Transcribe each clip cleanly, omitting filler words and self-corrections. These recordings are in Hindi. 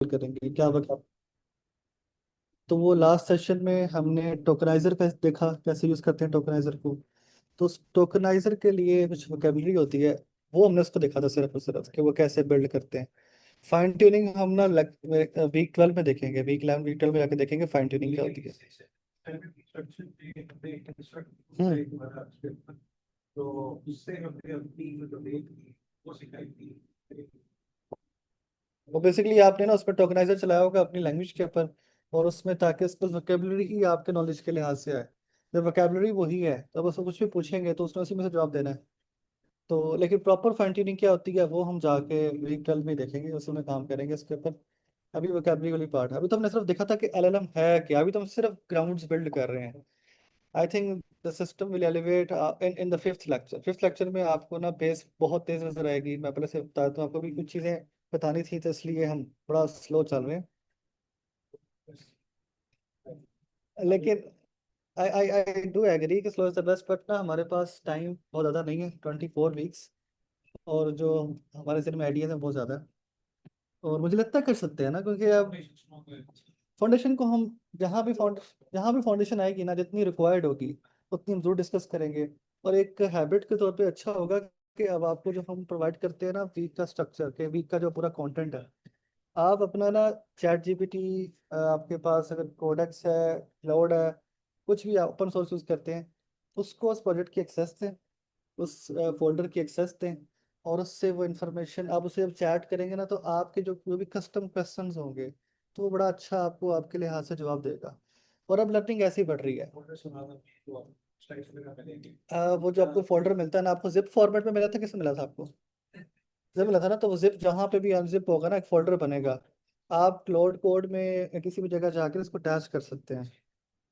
करेंगे क्या बता। तो वो लास्ट सेशन में हमने टोकनाइजर का देखा, कैसे यूज करते हैं टोकनाइजर को। तो उस टोकनाइजर के लिए कुछ वोकेबलरी होती है, वो हमने उसको देखा था सिर्फ और सिर्फ कि वो कैसे बिल्ड करते हैं। फाइन ट्यूनिंग हम ना वीक 12 में देखेंगे, वीक 12 में जाके देखेंगे फाइन ट्यूनिंग क्या होती है। हम्म। वो बेसिकली आपने ना उस पर टोकनाइजर चलाया होगा अपनी लैंग्वेज के ऊपर, और उसमें ताकि उसको वोकेबलरी ही आपके नॉलेज के लिहाज से आए। जब वोकेबलरी वही है तो अब उसको कुछ भी पूछेंगे तो उसने उसी में से जवाब देना है। तो लेकिन प्रॉपर फाइन ट्यूनिंग क्या होती है वो हम जाके वीक 12 में देखेंगे, उसी में काम करेंगे इसके ऊपर। अभी वोकेबलरी वाली पार्ट है, अभी तो हमने सिर्फ देखा था कि एलएलएम है क्या, अभी तो हम सिर्फ ग्राउंड्स बिल्ड कर रहे हैं। I think the system will elevate in the fifth lecture में आपको ना पेस बहुत तेज नजर आएगी। मैं पहले से बता दूं, आपको भी कुछ चीज़ें बतानी थी तो इसलिए हम थोड़ा स्लो चल रहे हैं। लेकिन आई आई आई डू एग्री कि slow is the best, but ना हमारे पास टाइम बहुत ज़्यादा नहीं है, 24 वीक्स। और जो हमारे सिर में आइडियाज हैं बहुत ज़्यादा है। और मुझे लगता है कर सकते हैं ना, क्योंकि अब फाउंडेशन को हम जहाँ भी फाउंडेशन आएगी ना, जितनी रिक्वायर्ड होगी उतनी हम जरूर डिस्कस करेंगे। और एक हैबिट के तौर पे अच्छा होगा कि अब आपको जो हम प्रोवाइड करते हैं ना वीक का स्ट्रक्चर के वीक का जो पूरा कंटेंट है, आप अपना ना चैट जीपीटी, आपके पास अगर कोडेक्स है, क्लाउड है, कुछ भी ओपन सोर्स यूज करते हैं, उसको उस प्रोजेक्ट की एक्सेस दें, उस फोल्डर की एक्सेस दें। और उससे वो इन्फॉर्मेशन आप उसे जब चैट करेंगे ना, तो आपके जो भी कस्टम क्वेश्चंस होंगे तो वो बड़ा अच्छा आपको आपके लिहाज से जवाब देगा। और अब लर्निंग ऐसी बढ़ रही है। वो जो आपको फोल्डर मिलता है ना, आपको जिप फॉर्मेट में मिला था, किसमें मिला था आपको? जिप मिला था ना, तो वो जिप जहाँ पे भी अनजिप होगा ना एक फोल्डर बनेगा। आप क्लाउड कोड में किसी भी जगह जाकर इसको अटैच कर सकते हैं।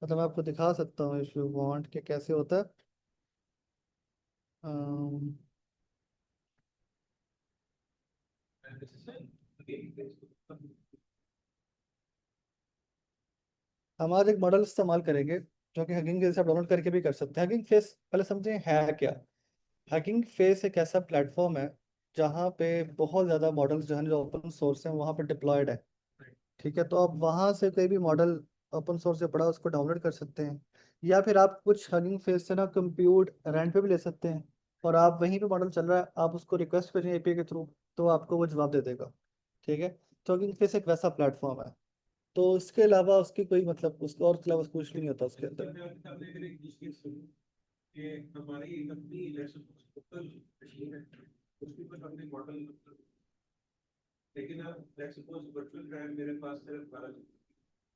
मतलब मैं आपको दिखा सकता हूँ इफ यू वांट कि कैसे होता है। अम, हम आज एक मॉडल इस्तेमाल करेंगे जो कि हगिंग फेस आप डाउनलोड करके भी कर सकते हैं। हगिंग फेस पहले समझें है क्या। हगिंग फेस एक ऐसा प्लेटफॉर्म है जहाँ पे बहुत ज़्यादा मॉडल्स जो है जो ओपन सोर्स हैं वहाँ पे डिप्लॉयड है। ठीक है, तो आप वहाँ से कोई भी मॉडल ओपन सोर्स से पड़ा उसको डाउनलोड कर सकते हैं। या फिर आप कुछ हगिंग फेस से ना कंप्यूट रेंट पे भी ले सकते हैं। और आप वहीं पे मॉडल चल रहा है, आप उसको रिक्वेस्ट करें एपीआई के थ्रू, तो आपको वो जवाब दे देगा। ठीक है, तो हगिंग फेस एक वैसा प्लेटफॉर्म है। तो इसके अलावा उसकी कोई मतलब उसके और के अलावा कुछ भी नहीं होता उसके अंदर।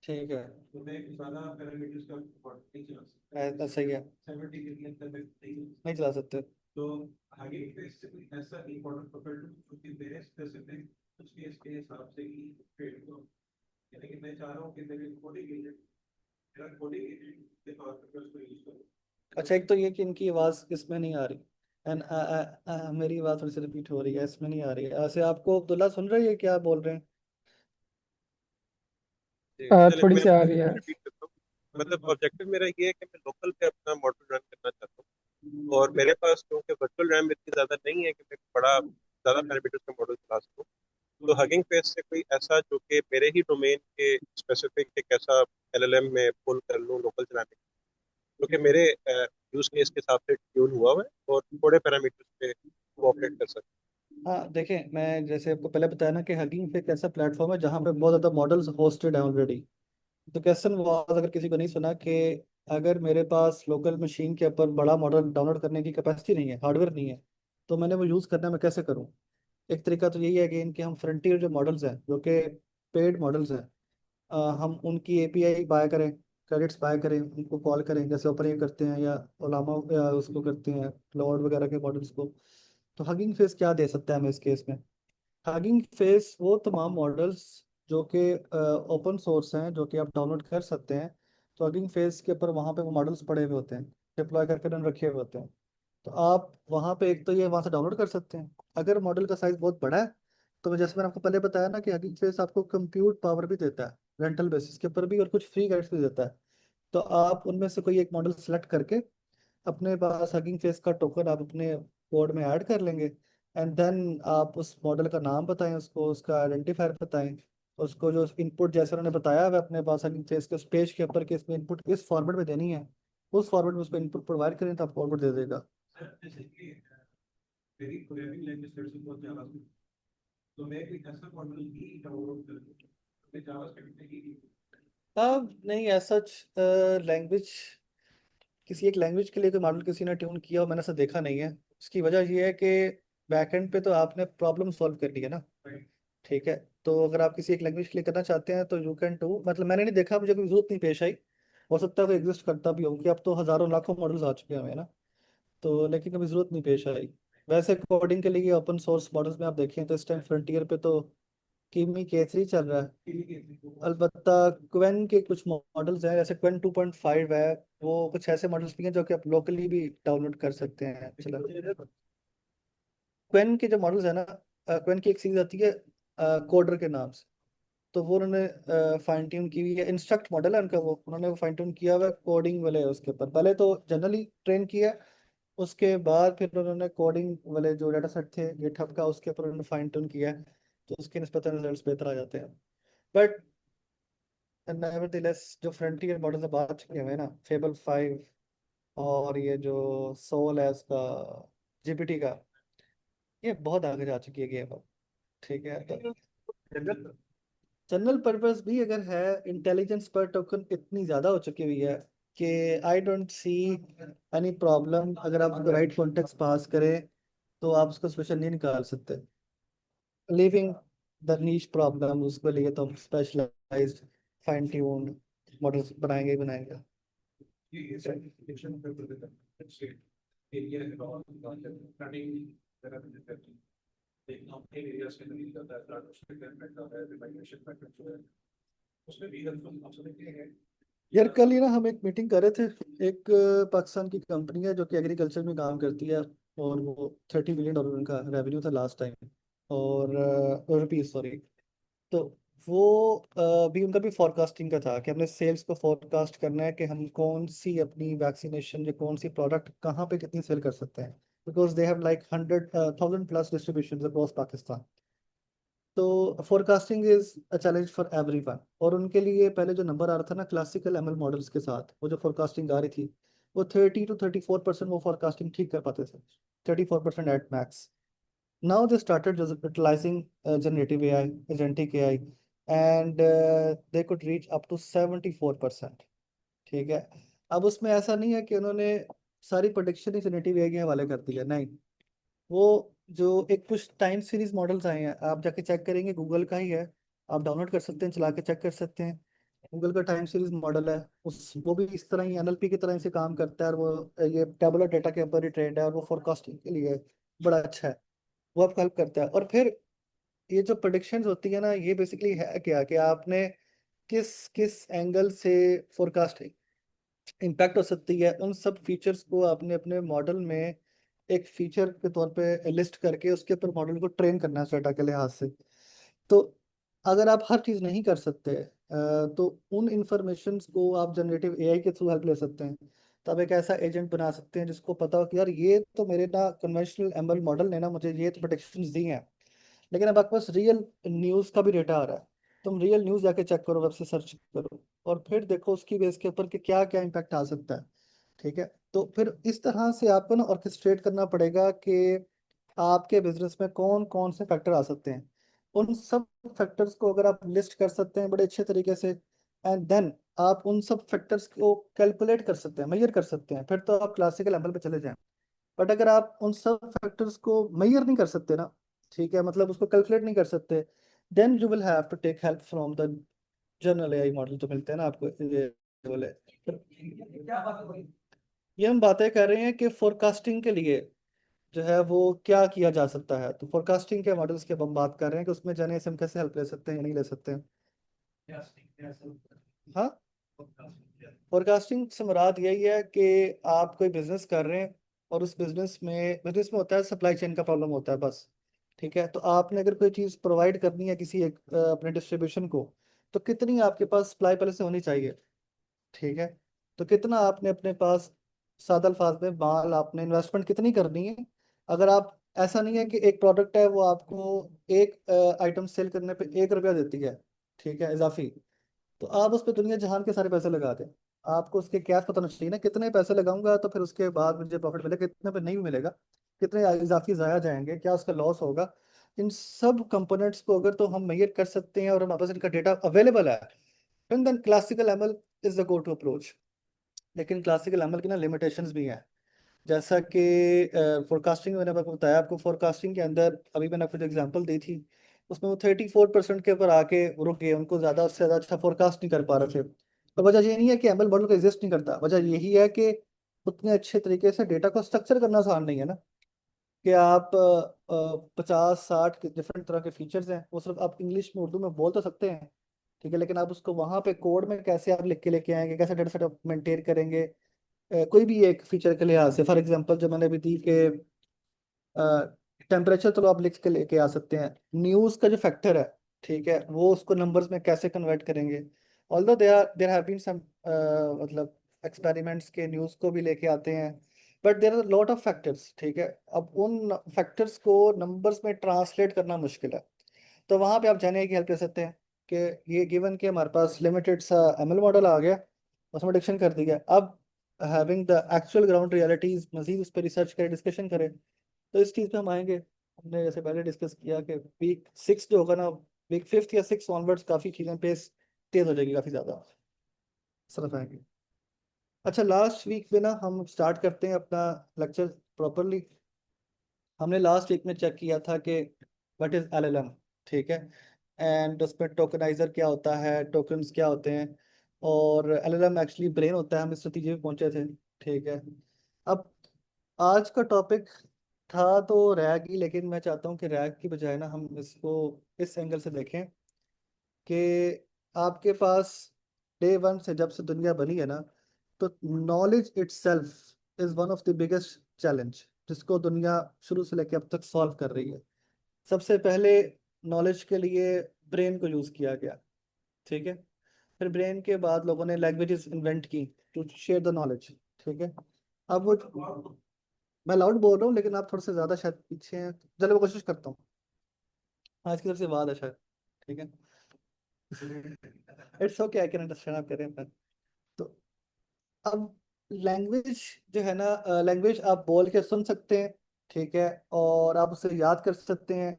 ठीक है, ऐसा सही है, नहीं चला सकते। अच्छा, एक तो ये कि इनकी आवाज़ इसमें नहीं आ रही। एंड मेरी आवाज़ थोड़ी सी रिपीट हो रही है, इसमें नहीं आ रही है। ऐसे आपको अब्दुल्ला सुन रही है क्या बोल रहे हैं? चले थोड़ी मैं सी आ रही है। रिपीट करता हूँ। मतलब ऑब्जेक्टिव मेरा ये है कि मैं लोकल पे अपना मॉडल रन करना चाहता हूँ, और मेरे पास क्योंकि वर्चुअल रैम इतनी ज्यादा नहीं है कि मैं बड़ा ज्यादा पैरामीटर्स का मॉडल चला सकूँ। तो हगिंग फेस से कोई ऐसा जो कि मेरे ही डोमेन के स्पेसिफिक एक ऐसा एलएलएम में पुल कर लूँ लोकल चलाने के, जो कि मेरे यूज केस के हिसाब से ट्यून हुआ हुआ है और थोड़े पैरामीटर्स पे वो ऑपरेट कर सकते हाँ देखें, मैं जैसे आपको पहले बताया ना कि हगिंग पे एक ऐसा प्लेटफॉर्म है जहाँ पे बहुत ज़्यादा मॉडल्स होस्टेड है ऑलरेडी। तो क्वेश्चन वाज, अगर किसी को नहीं सुना, कि अगर मेरे पास लोकल मशीन के ऊपर बड़ा मॉडल डाउनलोड करने की कैपेसिटी नहीं है, हार्डवेयर नहीं है, तो मैंने वो यूज़ करना, मैं कैसे करूँ? एक तरीका तो यही है कि इनके हम फ्रंटियर जो मॉडल्स हैं जो कि पेड मॉडल्स हैं, हम उनकी एपीआई बाय करें, क्रेडिट्स बाय करें, उनको कॉल करें, जैसे ओपन ए करते हैं या ओलामा या उसको करते हैं क्लाउड वगैरह के मॉडल्स को। तो हगिंग फेस क्या दे सकता है हमें इस केस में? हगिंग फेस वो तमाम मॉडल्स जो कि ओपन सोर्स हैं, जो कि आप डाउनलोड कर सकते हैं। तो हगिंग फेस के ऊपर वहाँ पे वो मॉडल्स पड़े हुए होते हैं, डिप्लॉय करके रन रखे हुए होते हैं। तो आप वहाँ पे एक तो ये वहाँ से डाउनलोड कर सकते हैं। अगर मॉडल का साइज बहुत बड़ा है, तो मैं जैसे मैंने आपको पहले बताया ना कि हगिंग फेस आपको कंप्यूट पावर भी देता है रेंटल बेसिस के ऊपर भी, और कुछ फ्री गाइड्स भी देता है। तो आप उनमें से कोई एक मॉडल सेलेक्ट करके अपने पास हगिंग फेस का टोकन आप अपने कोड में ऐड कर लेंगे। एंड देन आप उस मॉडल का नाम बताएं, उसको उसका आइडेंटिफायर बताएं, उसको जो इनपुट जैसे उन्होंने बताया वह अपने पास आगे से इसके पेज के ऊपर के इसमें इनपुट किस फॉर्मेट में देनी है, उस फॉर्मेट में उसको इनपुट प्रोवाइड करें तो आपको आउटपुट दे देगा। मेरी प्रोग्रामिंग लैंग्वेज थोड़ी सी बहुत ज्यादा थी, तो मैं एक ऐसा मॉडल ही डाउनलोड कर मैं जावास्क्रिप्ट में ही। अब नहीं ऐसा लैंग्वेज, किसी एक लैंग्वेज के लिए कोई मॉडल किसी ने ट्यून किया हो मैंने ऐसा देखा नहीं है। उसकी वजह ये है कि बैकएंड पे तो आपने प्रॉब्लम सॉल्व कर ली है ना। ठीक है, तो अगर आप किसी एक लैंग्वेज के लिए करना चाहते हैं तो यू कैन डू, मतलब मैंने नहीं देखा, मुझे कोई जरूरत नहीं पेश आई। हो सकता है वो एग्जिस्ट करता भी हो क्योंकि अब तो हजारों लाखों मॉडल्स आ चुके हैं ना, तो लेकिन कभी जरूरत नहीं पेश आई। वैसे कोडिंग के लिए ओपन सोर्स मॉडल्स में आप देखें तो इस टाइम फ्रंटियर पे तो किमी के3 चल रहा है। अलबत्ता क्वेन के कुछ मॉडल्स हैं, जैसे क्वेन 2.5 है, वो कुछ ऐसे मॉडल्स भी हैं जो कि आप लोकली भी डाउनलोड कर सकते हैं। चलो, क्वेन के जो मॉडल्स है ना, क्वेन की एक सीरीज आती है कोडर के नाम से, तो वो उन्होंने फाइन ट्यून की हुई है। इंस्ट्रक्ट मॉडल है उनका, वो उन्होंने फाइन ट्यून किया हुआ है कोडिंग वाले उसके ऊपर। पहले तो जनरली ट्रेन किया, उसके बाद फिर उन्होंने कोडिंग वाले जो डाटा सेट थे गिटहब का उसके ऊपर उन्होंने फाइन ट्यून किया है, तो उसके निस्बतन रिजल्ट्स बेहतर आ जाते हैं। बट नेवरदलेस जो फ्रंटियर मॉडल्स अब आ चुके हैं ना, फेबल 5 और ये जो सोल है उसका, जीपीटी का, ये बहुत आगे जा चुकी है गेम अब। ठीक है, तो जनरल पर्पस भी अगर है, इंटेलिजेंस पर टोकन इतनी ज़्यादा हो चुकी हुई है कि I don't see any problem. अगर आप उसको राइट कॉन्टेक्स्ट पास करें तो आप उसको स्पेशल नहीं निकाल सकते। लिविंग द नीश प्रॉब्लम, उसके लिए तो स्पेशलाइज्ड फाइन ट्यून्ड मॉडल्स बनाएंगे ही बनाएंगे। ये एप्लीकेशन पे कर देता है से एरिया है और रनिंग तरह से देखना अपने एरिया से नहीं जाता है फ्लड उसके डेवलपमेंट का है रिमाइग्रेशन पैटर्न जो है उसमें भी हेल्पफुल आप समझते हैं। यार कल ही ना हम एक मीटिंग कर रहे थे, एक पाकिस्तान की कंपनी है जो कि एग्रीकल्चर में काम करती है, और वो $30 बिलियन उनका रेवेन्यू था लास्ट टाइम, और रुपीज सॉरी। तो वो भी उनका भी फोरकास्टिंग का था कि हमने सेल्स को फोरकास्ट करना है कि हम कौन सी अपनी वैक्सीनेशन या कौन सी प्रोडक्ट कहाँ पे कितनी सेल कर सकते हैं, because they have like 100,000 plus distribution across Pakistan. तो forecasting is a challenge for everyone, और उनके लिए पहले जो नंबर आ रहा था ना क्लासिकल एमएल मॉडल्स के साथ, वो जो फोरकास्टिंग आ रही थी, वो 30 to 34% वो फोरकास्टिंग ठीक कर पाते थे, 34% at max. Now they started utilising generative AI, agentic AI, and they could reach up to 74%। ठीक है, अब उसमें ऐसा नहीं है कि उन्होंने सारी प्रोडिक्शन ही जनरेटिव एआई के हवाले कर दी है, नहीं। वो जो एक कुछ टाइम सीरीज मॉडल्स आए हैं, आप जाके चेक करेंगे, गूगल का ही है, आप डाउनलोड कर सकते हैं, चला के चेक कर सकते हैं। गूगल का टाइम सीरीज मॉडल है, उस वो भी इस तरह ही एनएलपी की तरह से काम करता है, और वो ये टेबुलर डेटा के ऊपर ही ट्रेंड है, और वो फोरकास्टिंग के लिए बड़ा अच्छा है, वो आपको हेल्प करता है। और फिर ये जो प्रोडिक्शंस होती है ना, ये बेसिकली है क्या कि आपने किस किस एंगल से फोरकास्टिंग इम्पैक्ट हो सकती है, उन सब फीचर्स को आपने अपने मॉडल में एक फीचर के तौर पे लिस्ट करके उसके ऊपर मॉडल को ट्रेन करना है डाटा के लिहाज से। तो अगर आप हर चीज़ नहीं कर सकते तो उन इंफॉर्मेशन को आप जनरेटिव एआई के थ्रू हेल्प ले सकते हैं। तब एक ऐसा एजेंट बना सकते हैं जिसको पता हो कि यार ये तो मेरे ना कन्वेंशनल एमएल मॉडल ने ना मुझे ये तो प्रोटेक्शन दी हैं, लेकिन अब आपके पास रियल न्यूज़ का भी डेटा आ रहा है, तुम रियल न्यूज़ जाके चेक करो, वेब से सर्च करो, और फिर देखो उसकी बेस के ऊपर कि क्या क्या इम्पैक्ट आ सकता है। ठीक है, तो फिर इस तरह से आपको ना ऑर्केस्ट्रेट करना पड़ेगा कि आपके बिजनेस में कौन कौन से फैक्टर आ सकते हैं। उन सब फैक्टर्स को अगर आप लिस्ट कर सकते हैं बड़े अच्छे तरीके से, एंड देन आप उन सब फैक्टर्स को कैलकुलेट कर सकते हैं, मेजर कर सकते हैं, फिर तो आप क्लासिकल एमएल पे चले जाएं। बट अगर आप उन सब फैक्टर्स को मेजर नहीं कर सकते ना, ठीक है, मतलब उसको कैलकुलेट नहीं कर सकते, then you will have to take help from the general AI model जो मिलते हैं ना आपको, ये बोले। ये हम बातें कर रहे हैं कि फोरकास्टिंग के लिए जो है वो क्या किया जा सकता है, तो फोरकास्टिंग के मॉडल्स की अब हम बात कर रहे हैं कि उसमें जाने से हम कैसे हेल्प ले सकते हैं या नहीं ले सकते हैं। हाँ, फोरकास्टिंग से मुराद यही है कि आप कोई बिजनेस कर रहे हैं, और उस बिजनेस में होता है सप्लाई चेन का प्रॉब्लम होता है बस। ठीक है, तो आपने अगर कोई चीज़ प्रोवाइड करनी है किसी एक अपने डिस्ट्रीब्यूशन को, तो कितनी आपके पास सप्लाई पहले से होनी चाहिए। ठीक है, तो कितना आपने अपने पास, सादा अल्फाज में माल आपने इन्वेस्टमेंट कितनी करनी है। अगर आप, ऐसा नहीं है कि एक प्रोडक्ट है वो आपको एक आइटम सेल करने पे 1 रुपया देती है, ठीक है, इजाफी। तो आप उस पर दुनिया जहान के सारे पैसे लगा दें, आपको उसके कैश पता होना चाहिए ना, कितने पैसे लगाऊंगा तो फिर उसके बाद मुझे प्रॉफिट मिलेगा, कितने पे नहीं भी मिलेगा, कितने इजाफी जाया जाएंगे, क्या उसका लॉस होगा। इन सब कंपोनेंट्स को अगर तो हम मेजर कर सकते हैं और हमारे पास इनका डेटा अवेलेबल है, then classical ML is the go to approach. लेकिन क्लासिकल एमएल की ना लिमिटेशंस भी हैं। जैसा कि फोरकास्टिंग मैंने आपको बताया, आपको फोरकास्टिंग के अंदर अभी मैंने आपको जो एग्जांपल दी थी, उसमें वो 34% के ऊपर आके रुक गए, उनको ज़्यादा से ज़्यादा अच्छा फोरकास्ट नहीं कर पा रहे थे। तो वजह ये नहीं है कि एमएल मॉडल का एग्जिस्ट नहीं करता, वजह यही है कि उतने अच्छे तरीके से डेटा को स्ट्रक्चर करना आसान नहीं है ना। कि आप 50-60 डिफरेंट तरह के फीचर्स हैं, वो सिर्फ आप इंग्लिश में उर्दू में बोल तो सकते हैं, ठीक है, लेकिन आप उसको वहाँ पे कोड में कैसे आप लिख के लेके आएंगे, कैसे डेटा सेट मेंटेन करेंगे। कोई भी एक फीचर के लिहाज से, फॉर एग्जांपल जो मैंने अभी दी कि टेम्परेचर तो आप लिख के लेके आ सकते हैं, न्यूज़ का जो फैक्टर है, ठीक है, वो उसको नंबर्स में कैसे कन्वर्ट करेंगे। Although there have been some मतलब एक्सपेरिमेंट्स के न्यूज़ को भी लेके आते हैं, but there are lot of factors, ठीक है। अब उन फैक्टर्स को नंबर्स में ट्रांसलेट करना मुश्किल है। तो वहाँ पे आप जाने की हेल्प ले सकते हैं कि ये गिवन कि हमारे पास लिमिटेड सा एमएल मॉडल आ गया, उसमें डिक्शन कर दिया, अब having the actual ground realities मजीद उस पर रिसर्च करें, डिस्कशन करें। तो इस चीज़ पे हम आएंगे, हमने जैसे पहले डिस्कस किया कि वीक 6 जो होगा ना, वीक 5 या 6 ऑनवर्ड्स काफ़ी चीज़ें पेस तेज हो जाएगी, काफ़ी ज़्यादा समझ आएंगे। अच्छा, लास्ट वीक में ना हम स्टार्ट करते हैं अपना लेक्चर प्रॉपरली। हमने लास्ट वीक में चेक किया था कि व्हाट इज एलएलएम, ठीक है, एंड उसमें टोकनाइजर क्या होता है, टोकन्स क्या होते हैं, और एलएलएम एक्चुअली ब्रेन होता है, हम इस नतीजे पे पहुंचे थे, ठीक है। अब आज का टॉपिक था तो रैग ही, लेकिन मैं चाहता हूँ कि रैग की बजाय ना हम इसको इस एंगल से देखें कि आपके पास डे वन से जब से दुनिया बनी है ना, तो knowledge itself is one of the biggest challenge जिसको दुनिया शुरू से लेकर अब तक सॉल्व कर रही है। सबसे पहले नॉलेज के लिए ब्रेन को यूज किया गया, ठीक है। फिर ब्रेन के बाद लोगों ने लैंग्वेजेस इन्वेंट की टू शेयर द नॉलेज, ठीक है। अब वो, मैं लाउड बोल रहा हूँ लेकिन आप थोड़े से ज्यादा शायद पीछे हैं, चलो मैं कोशिश करता हूँ। आज की तरफ से आवाज है शायद, ठीक है। It's okay, I can understand आप कह रहे हैं। तो अब लैंग्वेज जो है ना, लैंग्वेज आप बोल के सुन सकते हैं, ठीक है, और आप उसे याद कर सकते हैं,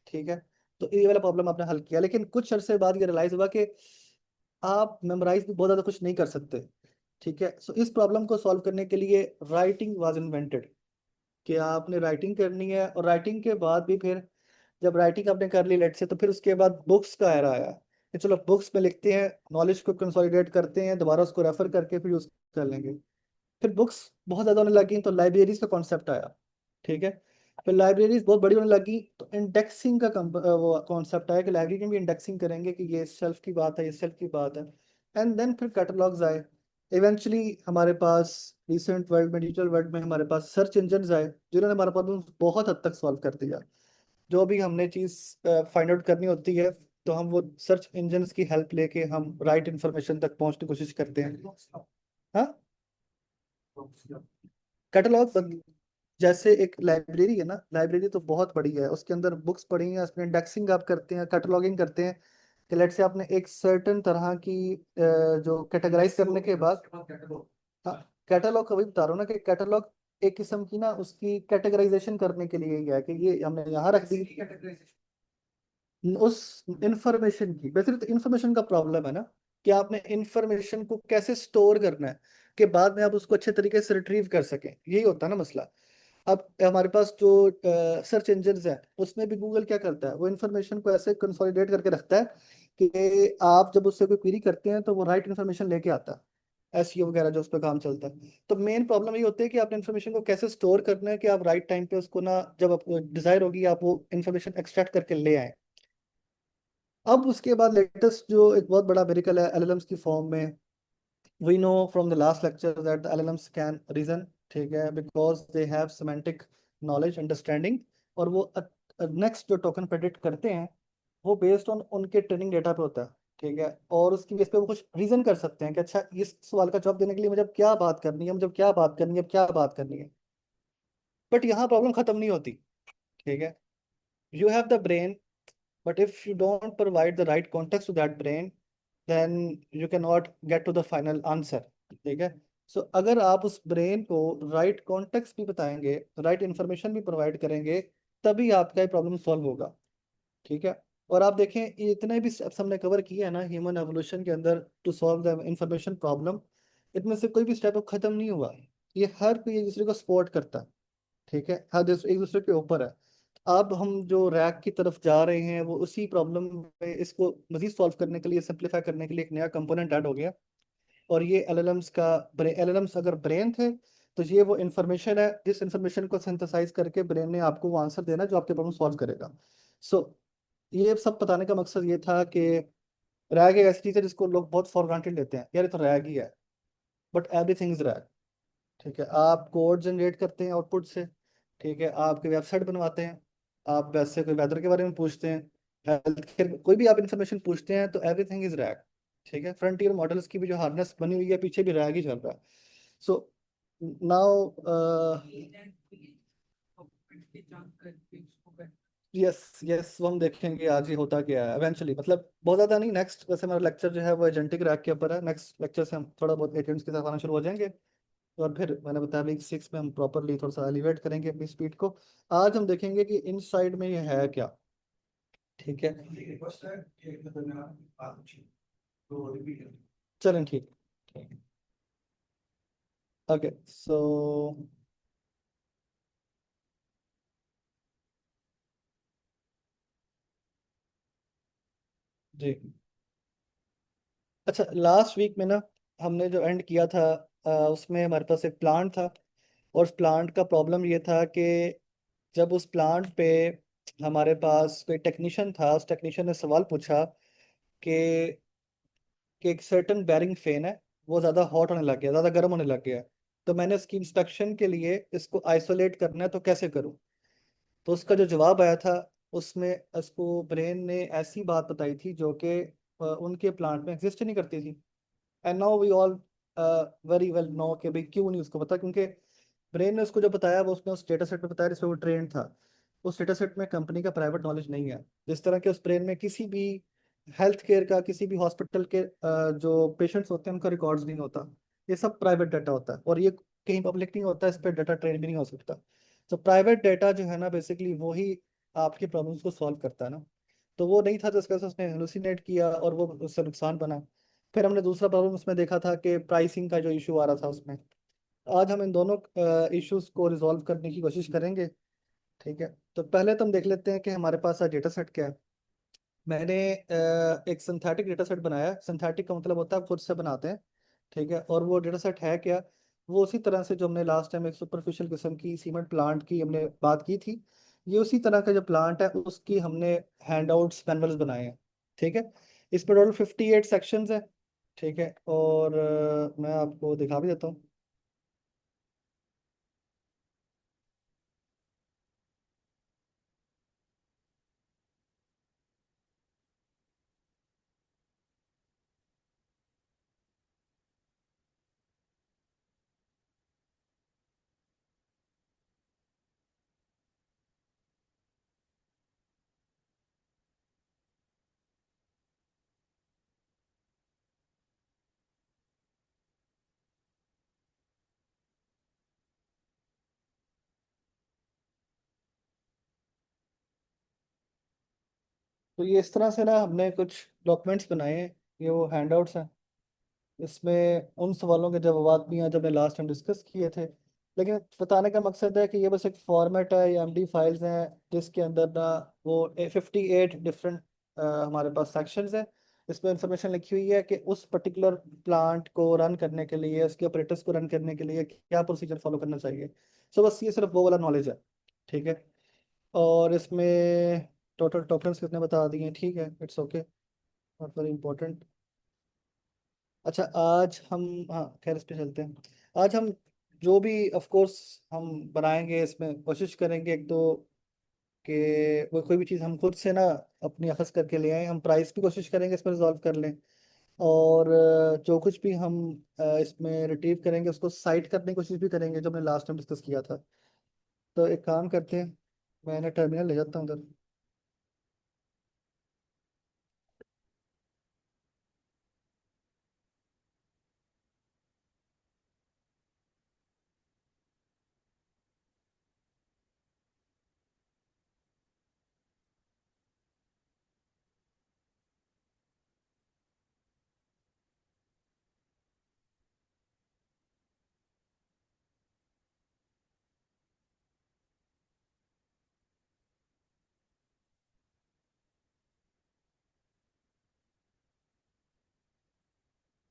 ठीक है। तो ये वाला प्रॉब्लम आपने हल किया, लेकिन कुछ अरसे बाद ये रियलाइज हुआ कि आप मेमोराइज भी बहुत ज़्यादा कुछ नहीं कर सकते, ठीक है। सो इस प्रॉब्लम को सॉल्व करने के लिए राइटिंग वाज इन्वेंटेड, कि आपने राइटिंग करनी है, और राइटिंग के बाद भी फिर जब राइटिंग आपने कर ली लेट से, तो फिर उसके बाद बुक्स का एरा आया कि चलो बुक्स में लिखते हैं, नॉलेज को कंसोलिडेट करते हैं, दोबारा उसको रेफर करके फिर यूज कर लेंगे। फिर बुक्स बहुत ज़्यादा होने लगी तो लाइब्रेरीज का कॉन्सेप्ट आया, ठीक है। फिर लाइब्रेरीज बहुत बड़ी होने लगी तो इंडेक्सिंग का वो कॉन्सेप्ट आया कि लाइब्रेरी में भी इंडेक्सिंग करेंगे कि ये इस शेल्फ की बात है, इस शेल्फ की बात है। एंड देन फिर कैटलॉग्स आए। इवेंचुअली हमारे पास रिसेंट वर्ल्ड में, डिजिटल वर्ल्ड में हमारे पास सर्च इंजन आए, जिन्होंने हमारा प्रॉब्लम बहुत हद तक सॉल्व कर दिया। जो भी हमने चीज़ फाइंड आउट करनी होती है, तो हम वो सर्च इंजन की हेल्प लेके हम राइट इन्फॉर्मेशन तक पहुंचने की कोशिश करते हैं। हाँ, कैटलॉग जैसे एक लाइब्रेरी है ना, लाइब्रेरी तो बहुत बड़ी है, उसके अंदर बुक्स पड़ी हैं, उसमें इंडेक्सिंग आप करते हैं, कैटलॉगिंग करते हैं कि लेट से आपने एक सर्टेन तरह की जो कैटेगराइज करने के बाद, हाँ, कैटलॉग का वही बता रहा हूँ ना कि कैटलॉग एक किस्म की ना उसकी कैटेगराइजेशन करने के लिए ही है कि ये हमने यहाँ रख दी उस इंफॉर्मेशन की। बेसिकली तो इंफॉर्मेशन का प्रॉब्लम है ना, कि आपने इंफॉर्मेशन को कैसे स्टोर करना है कि बाद में आप उसको अच्छे तरीके से रिट्रीव कर सकें, यही होता है ना मसला। अब हमारे पास जो सर्च इंजन है, उसमें भी गूगल क्या करता है, वो इंफॉर्मेशन को ऐसे कंसोलिडेट करके रखता है कि आप जब उससे कोई क्वेरी करते हैं तो वो राइट इन्फॉर्मेशन लेके आता है, एसईओ वगैरह जो उस पर काम चलता है। तो मेन प्रॉब्लम ये होती है कि आपने इन्फॉर्मेशन को कैसे स्टोर करना है कि आप राइट टाइम पे उसको ना, जब आपको डिजायर होगी आप वो इन्फॉर्मेशन एक्सट्रैक्ट करके ले आए। अब उसके बाद लेटेस्ट जो एक बहुत बड़ा मेरिकल है एलएलएम्स की फॉर्म में, we know from the last lecture that the LLMs can reason, ठीक है, because they have semantic knowledge understanding. और वो नेक्स्ट जो टोकन प्रेडिक्ट करते हैं वो बेस्ड ऑन उनके ट्रेनिंग डेटा पे होता है, ठीक है। और उसकी बेस पे वो कुछ रीजन कर सकते हैं कि अच्छा इस सवाल का जवाब देने के लिए मुझे अब क्या बात करनी है, मुझे अब क्या बात करनी है, अब क्या बात करनी है। बट यहाँ प्रॉब्लम खत्म नहीं होती, ठीक है। You have the brain, but if you don't provide the right context to that brain, then you cannot get to the final answer. ठीक है? सो अगर आप उस ब्रेन को राइट कॉन्टेक्स्ट भी बताएंगे, राइट इंफॉर्मेशन भी प्रोवाइड करेंगे, तभी आपका प्रॉब्लम सॉल्व होगा। ठीक है? और आप देखें, ये इतने भी स्टेप्स हमने कवर किए हैं ना ह्यूमन एवोल्यूशन के अंदर to solve the information problem, इनमें से कोई भी स्टेप खत्म नहीं हुआ। ये हर कोई एक दूसरे को सपोर्ट करता है। ठीक है? एक दूसरे के ऊपर है। अब हम जो रैक की तरफ जा रहे हैं वो उसी प्रॉब्लम में, इसको मजीद सॉल्व करने के लिए, सिंप्लीफाई करने के लिए एक नया कंपोनेंट ऐड हो गया। और ये एलएलएम्स का एलएलएम्स अगर ब्रेन थे, तो ये वो इन्फॉर्मेशन है जिस इन्फॉर्मेशन को सिंथेसाइज करके ब्रेन ने आपको वो आंसर देना जो आपके प्रॉब्लम सॉल्व करेगा। सो ये सब बताने का मकसद ये था कि रैग एक ऐसी चीज़ है जिसको लोग बहुत फॉर ग्रांटेड लेते हैं, यार ये तो रैग ही है, बट एवरीथिंग इज रैग। ठीक है? आप कोड जनरेट करते हैं आउटपुट से। ठीक है? आपकी वेबसाइट बनवाते हैं। आप वैसे कोई वेदर के बारे में पूछते हैं, हेल्थ केयर कोई भी आप इंफॉर्मेशन पूछते हैं, तो एवरीथिंग इज रैग। ठीक है? फ्रंटियर मॉडल्स की भी जो हार्डनेस बनी हुई है, पीछे भी रैग ही चल रहा है। सो नाउ यस यस, वो हम देखेंगे आज ये होता क्या है एवेंचुअली, मतलब बहुत ज़्यादा नहीं। नेक्स्ट वैसे हमारा लेक्चर जो है वो एजेंटिक रैग के ऊपर है। नेक्स्ट लेक्चर से हम थोड़ा बहुत एजेंट्स के साथ आना शुरू हो जाएंगे। और फिर मैंने बताया वीक 6 में हम प्रॉपरली थोड़ा सा एलिवेट करेंगे अपनी स्पीड को। आज हम देखेंगे कि इन साइड में ये है क्या। ठीक है? रिक्वेस्ट है कि एक तो मैं बात पूछी तो रिपीट चलें, ठीक। ओके सो जी, अच्छा, लास्ट वीक में ना हमने जो एंड किया था, उसमें हमारे पास एक प्लांट था। और उस प्लांट का प्रॉब्लम ये था कि जब उस प्लांट पे हमारे पास कोई टेक्नीशियन था, उस टेक्नीशियन ने सवाल पूछा कि एक सर्टन बैरिंग फैन है, वो ज़्यादा हॉट होने लग गया, ज़्यादा गर्म होने लग गया। तो मैंने इसकी इंस्पेक्शन के लिए इसको आइसोलेट करना है, तो कैसे करूँ? तो उसका जो जवाब आया था, उसमें उसको ब्रेन ने ऐसी बात बताई थी जो कि उनके प्लांट में एग्जिस्ट ही नहीं करती थी। And now we all very well know कि भाई क्यों नहीं उसको पता, क्योंकि ब्रेन ने उसको जो बताया वो उसने उस डेटा सेट में बताया जिसपे वो ट्रेन था। उस डेटा सेट में कंपनी का प्राइवेट नॉलेज नहीं है। जिस तरह के उस ब्रेन में किसी भी हेल्थ केयर का, किसी भी हॉस्पिटल के जो पेशेंट्स होते हैं उनका रिकॉर्ड्स नहीं होता। ये सब प्राइवेट डाटा होता है, और ये कहीं पब्लिक नहीं होता, इस पर डाटा ट्रेन भी नहीं हो सकता। तो प्राइवेट डाटा जो है ना, बेसिकली वही आपकी प्रॉब्लम्स को सॉल्व करता है ना। तो वो नहीं था, तो इसके वजह से उसने हेलुसिनेट किया और वो उससे नुकसान बना। फिर हमने दूसरा प्रॉब्लम उसमें देखा था कि प्राइसिंग का जो इशू आ रहा था उसमें। आज हम इन दोनों इश्यूज को रिजॉल्व करने की कोशिश करेंगे। ठीक है? तो पहले तो हम देख लेते हैं कि हमारे पास डेटा सेट क्या है। मैंने एक सिंथेटिक डेटा सेट बनाया। सिंथेटिक का मतलब होता है आप खुद से बनाते हैं। ठीक है? और वो डेटा सेट है क्या? वो उसी तरह से जो हमने लास्ट टाइम एक सुपरफिशियल किस्म की सीमेंट प्लांट की हमने बात की थी, ये उसी तरह का जो प्लांट है उसकी हमने हैंडआउट्स मैनुअल्स बनाए हैं। ठीक है? इस पर टोटल 58 सेक्शंस है। ठीक है? और मैं आपको दिखा भी देता हूँ। तो ये इस तरह से ना हमने कुछ डॉक्यूमेंट्स बनाए हैं। ये वो हैंडआउट्स हैं। इसमें उन सवालों के जवाब भी हैं जो हमने लास्ट टाइम डिस्कस किए थे। लेकिन बताने का मकसद है कि ये बस एक फॉर्मेट है, ये एमडी फाइल्स हैं जिसके अंदर ना वो 58 डिफरेंट हमारे पास सेक्शंस हैं। इसमें इंफॉर्मेशन लिखी हुई है कि उस पर्टिकुलर प्लांट को रन करने के लिए, उसके ऑपरेटर्स को रन करने के लिए क्या प्रोसीजर फॉलो करना चाहिए। सो बस ये सिर्फ वो वाला नॉलेज है। ठीक है? और इसमें टोटल टोकन्स कितने बता दिए हैं। ठीक है, it's okay, not very important. अच्छा, आज हम, हाँ खैर इस पे चलते हैं। आज हम जो भी ऑफ कोर्स हम बनाएंगे, इसमें कोशिश करेंगे एक तो कि वो कोई भी चीज़ हम खुद से ना अपनी अखज़ करके ले आए। हम प्राइस की कोशिश करेंगे इसमें रिजॉल्व कर लें। और जो कुछ भी हम इसमें रिट्रीव करेंगे उसको साइट करने की कोशिश भी करेंगे, जो हमने लास्ट टाइम डिस्कस किया था। तो एक काम करते हैं, मैंने टर्मिनल ले जाता हूँ उधर।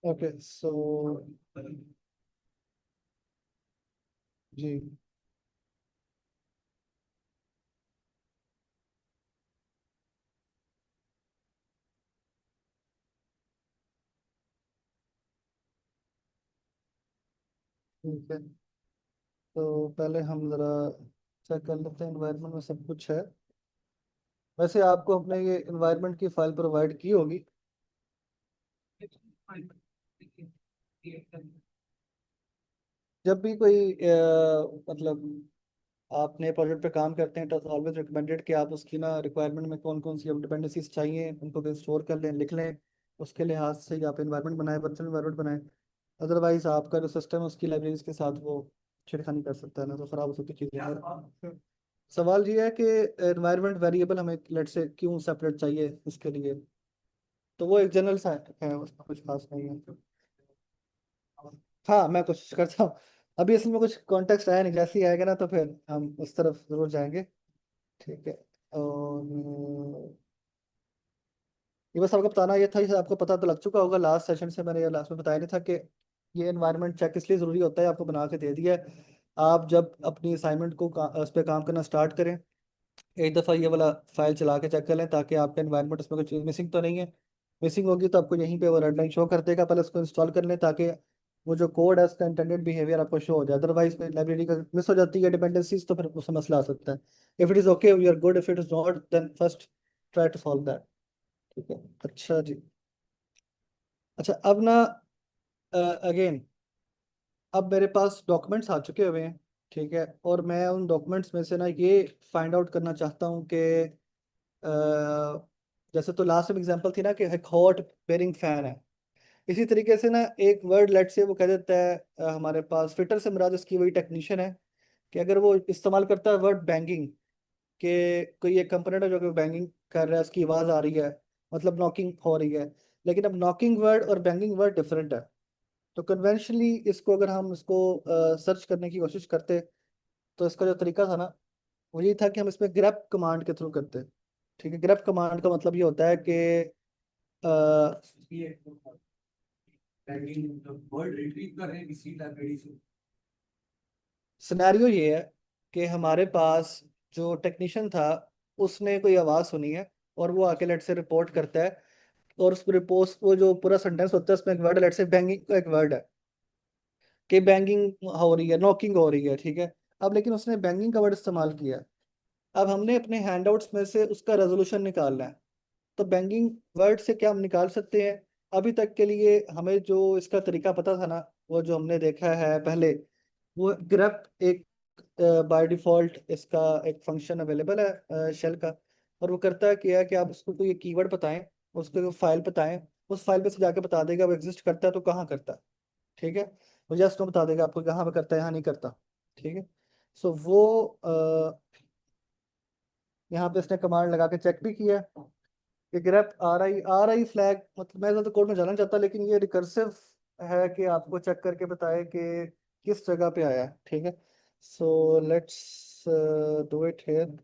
ओके सो जी ठीक है। तो पहले हम ज़रा चेक कर लेते हैं एनवायरनमेंट में सब कुछ है। वैसे आपको अपने ये एनवायरनमेंट की फाइल प्रोवाइड की होगी। जब भी कोई मतलब आप नए प्रोजेक्ट पे काम करते हैं तो ऑलवेज रिकमेंडेड कि आप उसकी ना रिक्वायरमेंट में कौन कौन सी डिपेंडेंसीज चाहिए उनको भी स्टोर कर लें, लिख लें। उसके लिहाज से ही आप एनवायरनमेंट बनाए, वर्चुअल एनवायरनमेंट बनाए। अदरवाइज आपका जो सिस्टम है उसकी लाइब्रेरीज के साथ वो छेड़खानी कर सकता है ना, तो खराब हो सकती चीज़ें। और सवाल ये है कि एनवायरनमेंट वेरिएबल हमें लेट से क्यों सेपरेट चाहिए इसके लिए। तो वो एक जनरल सा है, उसमें कुछ खास नहीं है। हाँ मैं कोशिश करता हूँ। अभी असल में कुछ कॉन्टेक्स्ट आया नहीं, जैसे ही आएगा ना तो फिर हम उस तरफ जरूर जाएंगे। ठीक है। और ये बस आपको बताना ये था, ये आपको पता तो लग चुका होगा लास्ट सेशन से, मैंने ये लास्ट में बताया नहीं था कि ये एनवायरनमेंट चेक इसलिए ज़रूरी होता है, आपको बना के दे दिया है। आप जब अपनी असाइनमेंट को उस पर काम करना स्टार्ट करें, एक दफ़ा ये वाला फाइल चला के चेक कर लें ताकि आपका एनवायरनमेंट उसमें कुछ मिसिंग तो नहीं है। मिसिंग होगी तो आपको यहीं पे वो रेड लाइन शो कर देगा, पहले उसको इंस्टॉल कर लें ताकि वो जो कोड है उसका इंटेंडेड बिहेवियर आपको शो हो जाए। अदरवाइज कोई लाइब्रेरी का मिस हो जाती है डिपेंडेंसीज तो फिर उससे मसला आ सकता है। If it is okay we are good, if it is not then first try to solve that. ठीक है। अच्छा जी। अच्छा अब ना अगेन अब मेरे पास डॉक्यूमेंट्स आ चुके हुए हैं। ठीक है। और मैं उन डॉक्यूमेंट्स में से ना ये फाइंड आउट करना चाहता हूँ कि जैसे तो लास्ट में एग्जांपल थी ना कि एक हॉट बेरिंग फैन है। इसी तरीके से ना एक वर्ड लेट से वो कह देता है हमारे पास फिटर से मुराद उसकी वही टेक्नीशियन है कि अगर वो इस्तेमाल करता है वर्ड बैंगिंग, कि कोई एक कंपोनेंट है जो कि बैंगिंग कर रहा है, उसकी आवाज़ आ रही है, मतलब नॉकिंग हो रही है। लेकिन अब नॉकिंग वर्ड और बैंगिंग वर्ड डिफरेंट है। तो कन्वेंशनली इसको अगर हम इसको सर्च करने की कोशिश करते तो इसका जो तरीका था ना वो ये था कि हम इसमें ग्रेप कमांड के थ्रू करते। ठीक है। ग्रेप कमांड का मतलब ये होता है कि ये टैगिंग वर्ड रिट्रीव कर रहे हैं किसी लाइब्रेरी से। सिनेरियो ये है कि हमारे पास जो टेक्नीशियन था उसने कोई आवाज़ सुनी है और वो आके लेट से रिपोर्ट करता है। और उस रिपोर्ट वो जो पूरा सेंटेंस होता है उसमें एक वर्ड लेट से बैंगिंग का एक वर्ड है कि बैंगिंग हो रही है, नॉकिंग हो रही है। ठीक है। अब लेकिन उसने बैंगिंग का वर्ड इस्तेमाल किया। अब हमने अपने हैंडआउट्स में से उसका रेजोल्यूशन निकालना है। तो बैंगिंग वर्ड से क्या हम निकाल सकते हैं। अभी तक के लिए हमें जो इसका तरीका पता था ना, वो जो हमने देखा है पहले, वो ग्रेप एक बाय डिफॉल्ट इसका एक फंक्शन अवेलेबल है शेल का। और वो करता है क्या है कि आप उसको कोई कीवर्ड बताएं, उसको फाइल बताएं, उस फाइल पे से जाके बता देगा वो एग्जिस्ट करता है तो कहाँ करता है। ठीक है। वो जस्ट वो बता देगा आपको कहाँ पे करता है, यहाँ नहीं करता। ठीक है। सो वो यहाँ पे इसने कमांड लगा के चेक भी किया कि ग्रेप आर आई फ्लैग, मतलब मैं ज़्यादा कोड में जाना चाहता लेकिन ये रिकर्सिव है कि आपको चेक करके बताए कि किस जगह पे आया है। ठीक है। So let's do it here.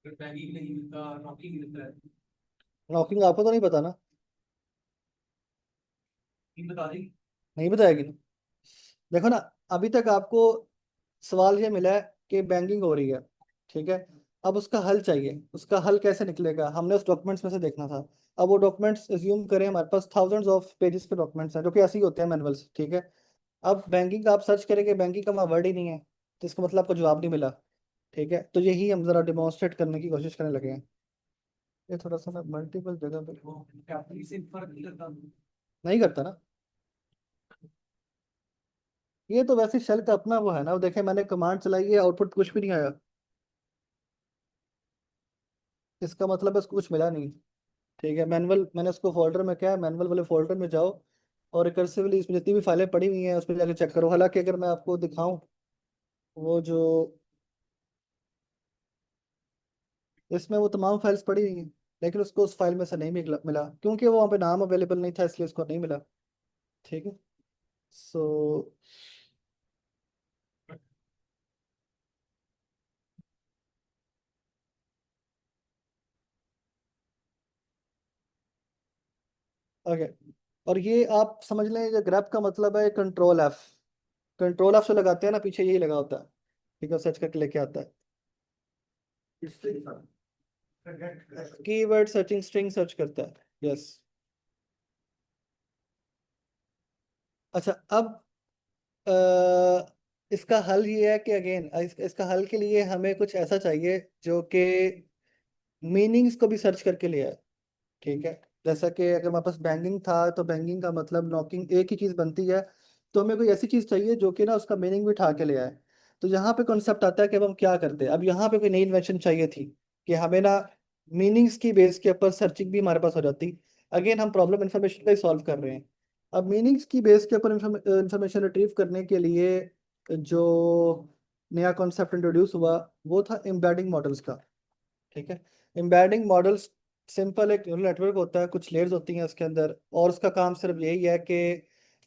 Tagging नहीं मिलता, नॉकिंग मिलता है। नॉकिंग आपको तो नहीं पता ना। इन बता दें। नहीं बताएगी ना। देखो ना, अभी तक आपको सवाल ये मिला है कि बैंगिंग हो रही है। ठीक है। अब उसका हल चाहिए, उसका हल कैसे निकलेगा हमने उस डॉक्यूमेंट्स में से देखना था। अब वो डॉक्यूमेंट्स एज्यूम करें हमारे पास थाउजेंड्स ऑफ पेजेस के डॉक्यूमेंट्स हैं जो कि ऐसे ही होते हैं मैनुअल्स। ठीक है। अब बैंकिंग का आप सर्च करेंगे, बैंकिंग का वहाँ वर्ड ही नहीं है तो इसका मतलब आपको जवाब नहीं मिला। ठीक है। तो यही हम जरा डिमॉन्स्ट्रेट करने की कोशिश करने लगे हैं। ये थोड़ा सा मैं मल्टीपल जगह पे वो कैपिटल से फर्क नहीं करता। नहीं करता ना। ये तो वैसे शेल का अपना वो है ना, वो देखे मैंने कमांड चलाई है आउटपुट कुछ भी नहीं आया, इसका मतलब है उसको कुछ मिला नहीं। ठीक है। मैनुअल मैंने उसको फोल्डर में, क्या है मैनुअल वाले फोल्डर में जाओ और रिकर्सिवली इसमें जितनी भी फाइलें पड़ी हुई हैं उसमें जाके चेक करो। हालांकि अगर मैं आपको दिखाऊं वो जो इसमें वो तमाम फाइल्स पड़ी हुई हैं लेकिन उसको उस फाइल में से नहीं मिला क्योंकि वो वहाँ पे नाम अवेलेबल नहीं था इसलिए उसको नहीं मिला। ठीक है। सो ओके, और ये आप समझ लें, ये ग्रैप का मतलब है कंट्रोल एफ। कंट्रोल एफ से लगाते हैं ना, पीछे यही लगा होता है, ठीक है, सर्च करके लेके आता है। कीवर्ड सर्चिंग स्ट्रिंग सर्च करता है, यस। अच्छा, अब इसका हल ये है कि अगेन इसका हल के लिए हमें कुछ ऐसा चाहिए जो कि मीनिंग्स को भी सर्च करके ले आए, ठीक है। जैसा कि अगर हमारे पास बैंगिंग था, तो बैंगिंग का मतलब नॉकिंग एक ही चीज़ बनती है, तो हमें कोई ऐसी चीज़ चाहिए जो कि ना उसका मीनिंग भी उठा के ले आए। तो यहाँ पे कॉन्सेप्ट आता है कि अब हम क्या करते हैं। अब यहाँ पे कोई नई इन्वेंशन चाहिए थी कि हमें ना मीनिंग्स की बेस के ऊपर सर्चिंग भी हमारे पास हो जाती। अगेन हम प्रॉब्लम इन्फॉर्मेशन का ही सॉल्व कर रहे हैं। अब मीनिंग्स की बेस के ऊपर इंफॉर्मेशन रिट्रीव करने के लिए जो नया कॉन्सेप्ट इंट्रोड्यूस हुआ वो था एम्बेडिंग मॉडल्स का, ठीक है। एम्बेडिंग मॉडल्स सिंपल एक न्यूरल नेटवर्क होता है, कुछ लेयर्स होती हैं उसके अंदर, और उसका काम सिर्फ यही है कि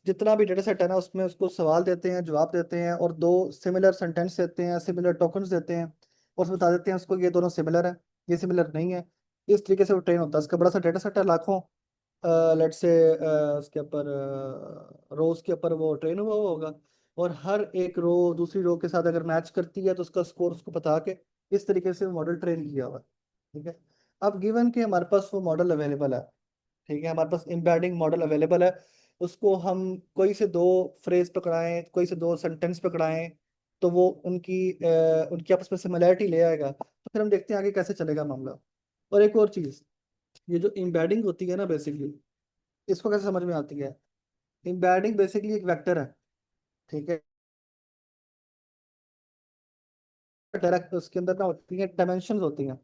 जितना भी डेटा सेट है ना, उसमें उसको सवाल देते हैं, जवाब देते हैं, और दो सिमिलर सेंटेंस देते हैं, सिमिलर टोकन्स देते हैं, और उसमें बता देते हैं उसको ये दोनों सिमिलर है, ये सिमिलर नहीं है। इस तरीके से वो ट्रेन होता है। उसका बड़ा सा डेटा सेट है, लाखों लेट्स से उसके ऊपर रोज के ऊपर वो ट्रेन हुआ होगा, और हर एक रो दूसरी रो के साथ अगर मैच करती है तो उसका स्कोर उसको बता के इस तरीके से मॉडल ट्रेन किया हुआ है, ठीक है। अब गिवन कि हमारे पास वो मॉडल अवेलेबल है, ठीक है, हमारे पास एम्बेडिंग मॉडल अवेलेबल है, उसको हम कोई से दो फ्रेज पकड़ाएं, कोई से दो सेंटेंस पकड़ाएं, तो वो उनकी आपस में सिमिलैरिटी ले आएगा, तो फिर हम देखते हैं आगे कैसे चलेगा मामला। और एक और चीज़, ये जो एम्बेडिंग होती है ना बेसिकली, इसको कैसे समझ में आती है। एम्बेडिंग बेसिकली एक वेक्टर है, ठीक है। डायरेक्ट उसके अंदर ना होती है डायमेंशन होती हैं।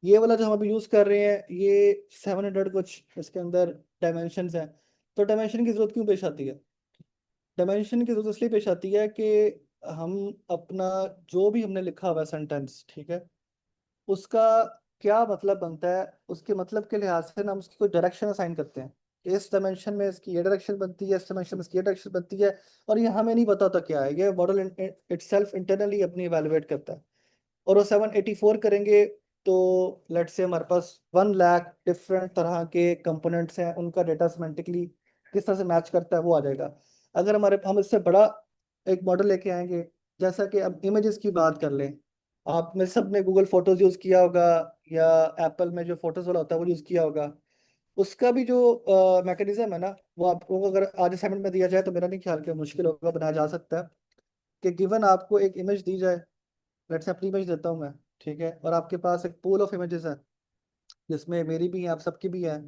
ये वाला जो हम अभी यूज कर रहे हैं, ये 700 कुछ इसके अंदर डायमेंशंस हैं। तो डायमेंशन की जरूरत क्यों पेश आती है। डायमेंशन की जरूरत इसलिए पेश आती है कि हम अपना जो भी हमने लिखा हुआ है सेंटेंस, ठीक है, उसका क्या मतलब बनता है, उसके मतलब के लिहाज से ना हम उसकी कोई डायरेक्शन असाइन करते हैं। इस डायमेंशन में इसकी ये डायरेक्शन बनती है, इस डायमेंशन में इसकी ये डायरेक्शन बनती है, और ये हमें नहीं पता होता क्या है। ये मॉडल इटसेल्फ इंटरनली अपनी इवेलुएट करता है। और वो 784 करेंगे, तो लेट्स से हमारे पास 1 लाख डिफरेंट तरह के कंपोनेंट्स हैं, उनका डेटा सिमेंटिकली किस तरह से मैच करता है वो आ जाएगा। अगर हम इससे बड़ा एक मॉडल लेके आएंगे, जैसा कि अब इमेजेस की बात कर लें, आप में सब ने गूगल फोटोज यूज किया होगा, या एप्पल में जो फोटोज वाला होता है वो यूज किया होगा। उसका भी जो मैकेनिज्म है ना, वो आपको अगर आज असाइनमेंट में दिया जाए तो मेरा नहीं ख्याल कि मुश्किल होगा, बनाया जा सकता है। कि गिवन आपको एक इमेज दी जाए, लेट्स से अपनी इमेज देता हूँ मैं, ठीक है, और आपके पास एक पूल ऑफ इमेजेस है जिसमें मेरी भी है, आप सबकी भी है,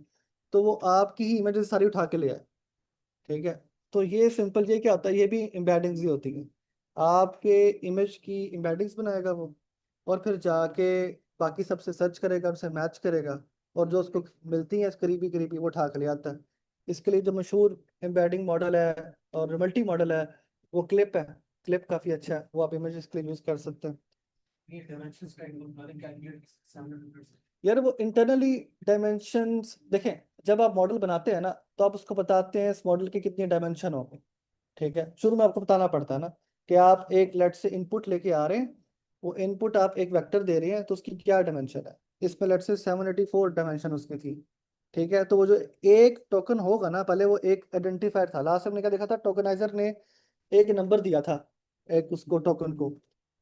तो वो आपकी ही इमेजेस सारी उठा के ले आए, ठीक है। तो ये सिंपल, ये क्या होता है, ये भी एम्बेडिंग्स ही होती है। आपके इमेज की एम्बेडिंग्स बनाएगा वो, और फिर जाके बाकी सबसे सर्च करेगा, उनसे मैच करेगा, और जो उसको मिलती है करीबी करीबी वो उठा के ले आता है। इसके लिए जो मशहूर एम्बेडिंग मॉडल है और मल्टी मॉडल है, वो क्लिप है। क्लिप काफ़ी अच्छा है, वो आप इमेजेस के लिए यूज़ कर सकते हैं। ये डायमेंशंस का एक कैलकुलेट 700 यार वो इंटरनली डायमेंशंस देखें, जब आप मॉडल बनाते हैं ना, तो आप उसको बताते हैं इस मॉडल के कितने डायमेंशन होंगे, ठीक है। शुरू में आपको बताना पड़ता है ना कि आप एक लेट से इनपुट लेके आ रहे हैं, वो इनपुट आप एक वेक्टर दे रहे हैं, तो उसकी क्या डायमेंशन है। इसमें लेट से 784 डायमेंशन उसकी थी, ठीक है। तो वो जो एक टोकन होगा ना, पहले वो एक आइडेंटिफायर था, लास्ट हमने क्या देखा था, टोकनाइजर ने एक नंबर दिया था, एक उसको टोकन को,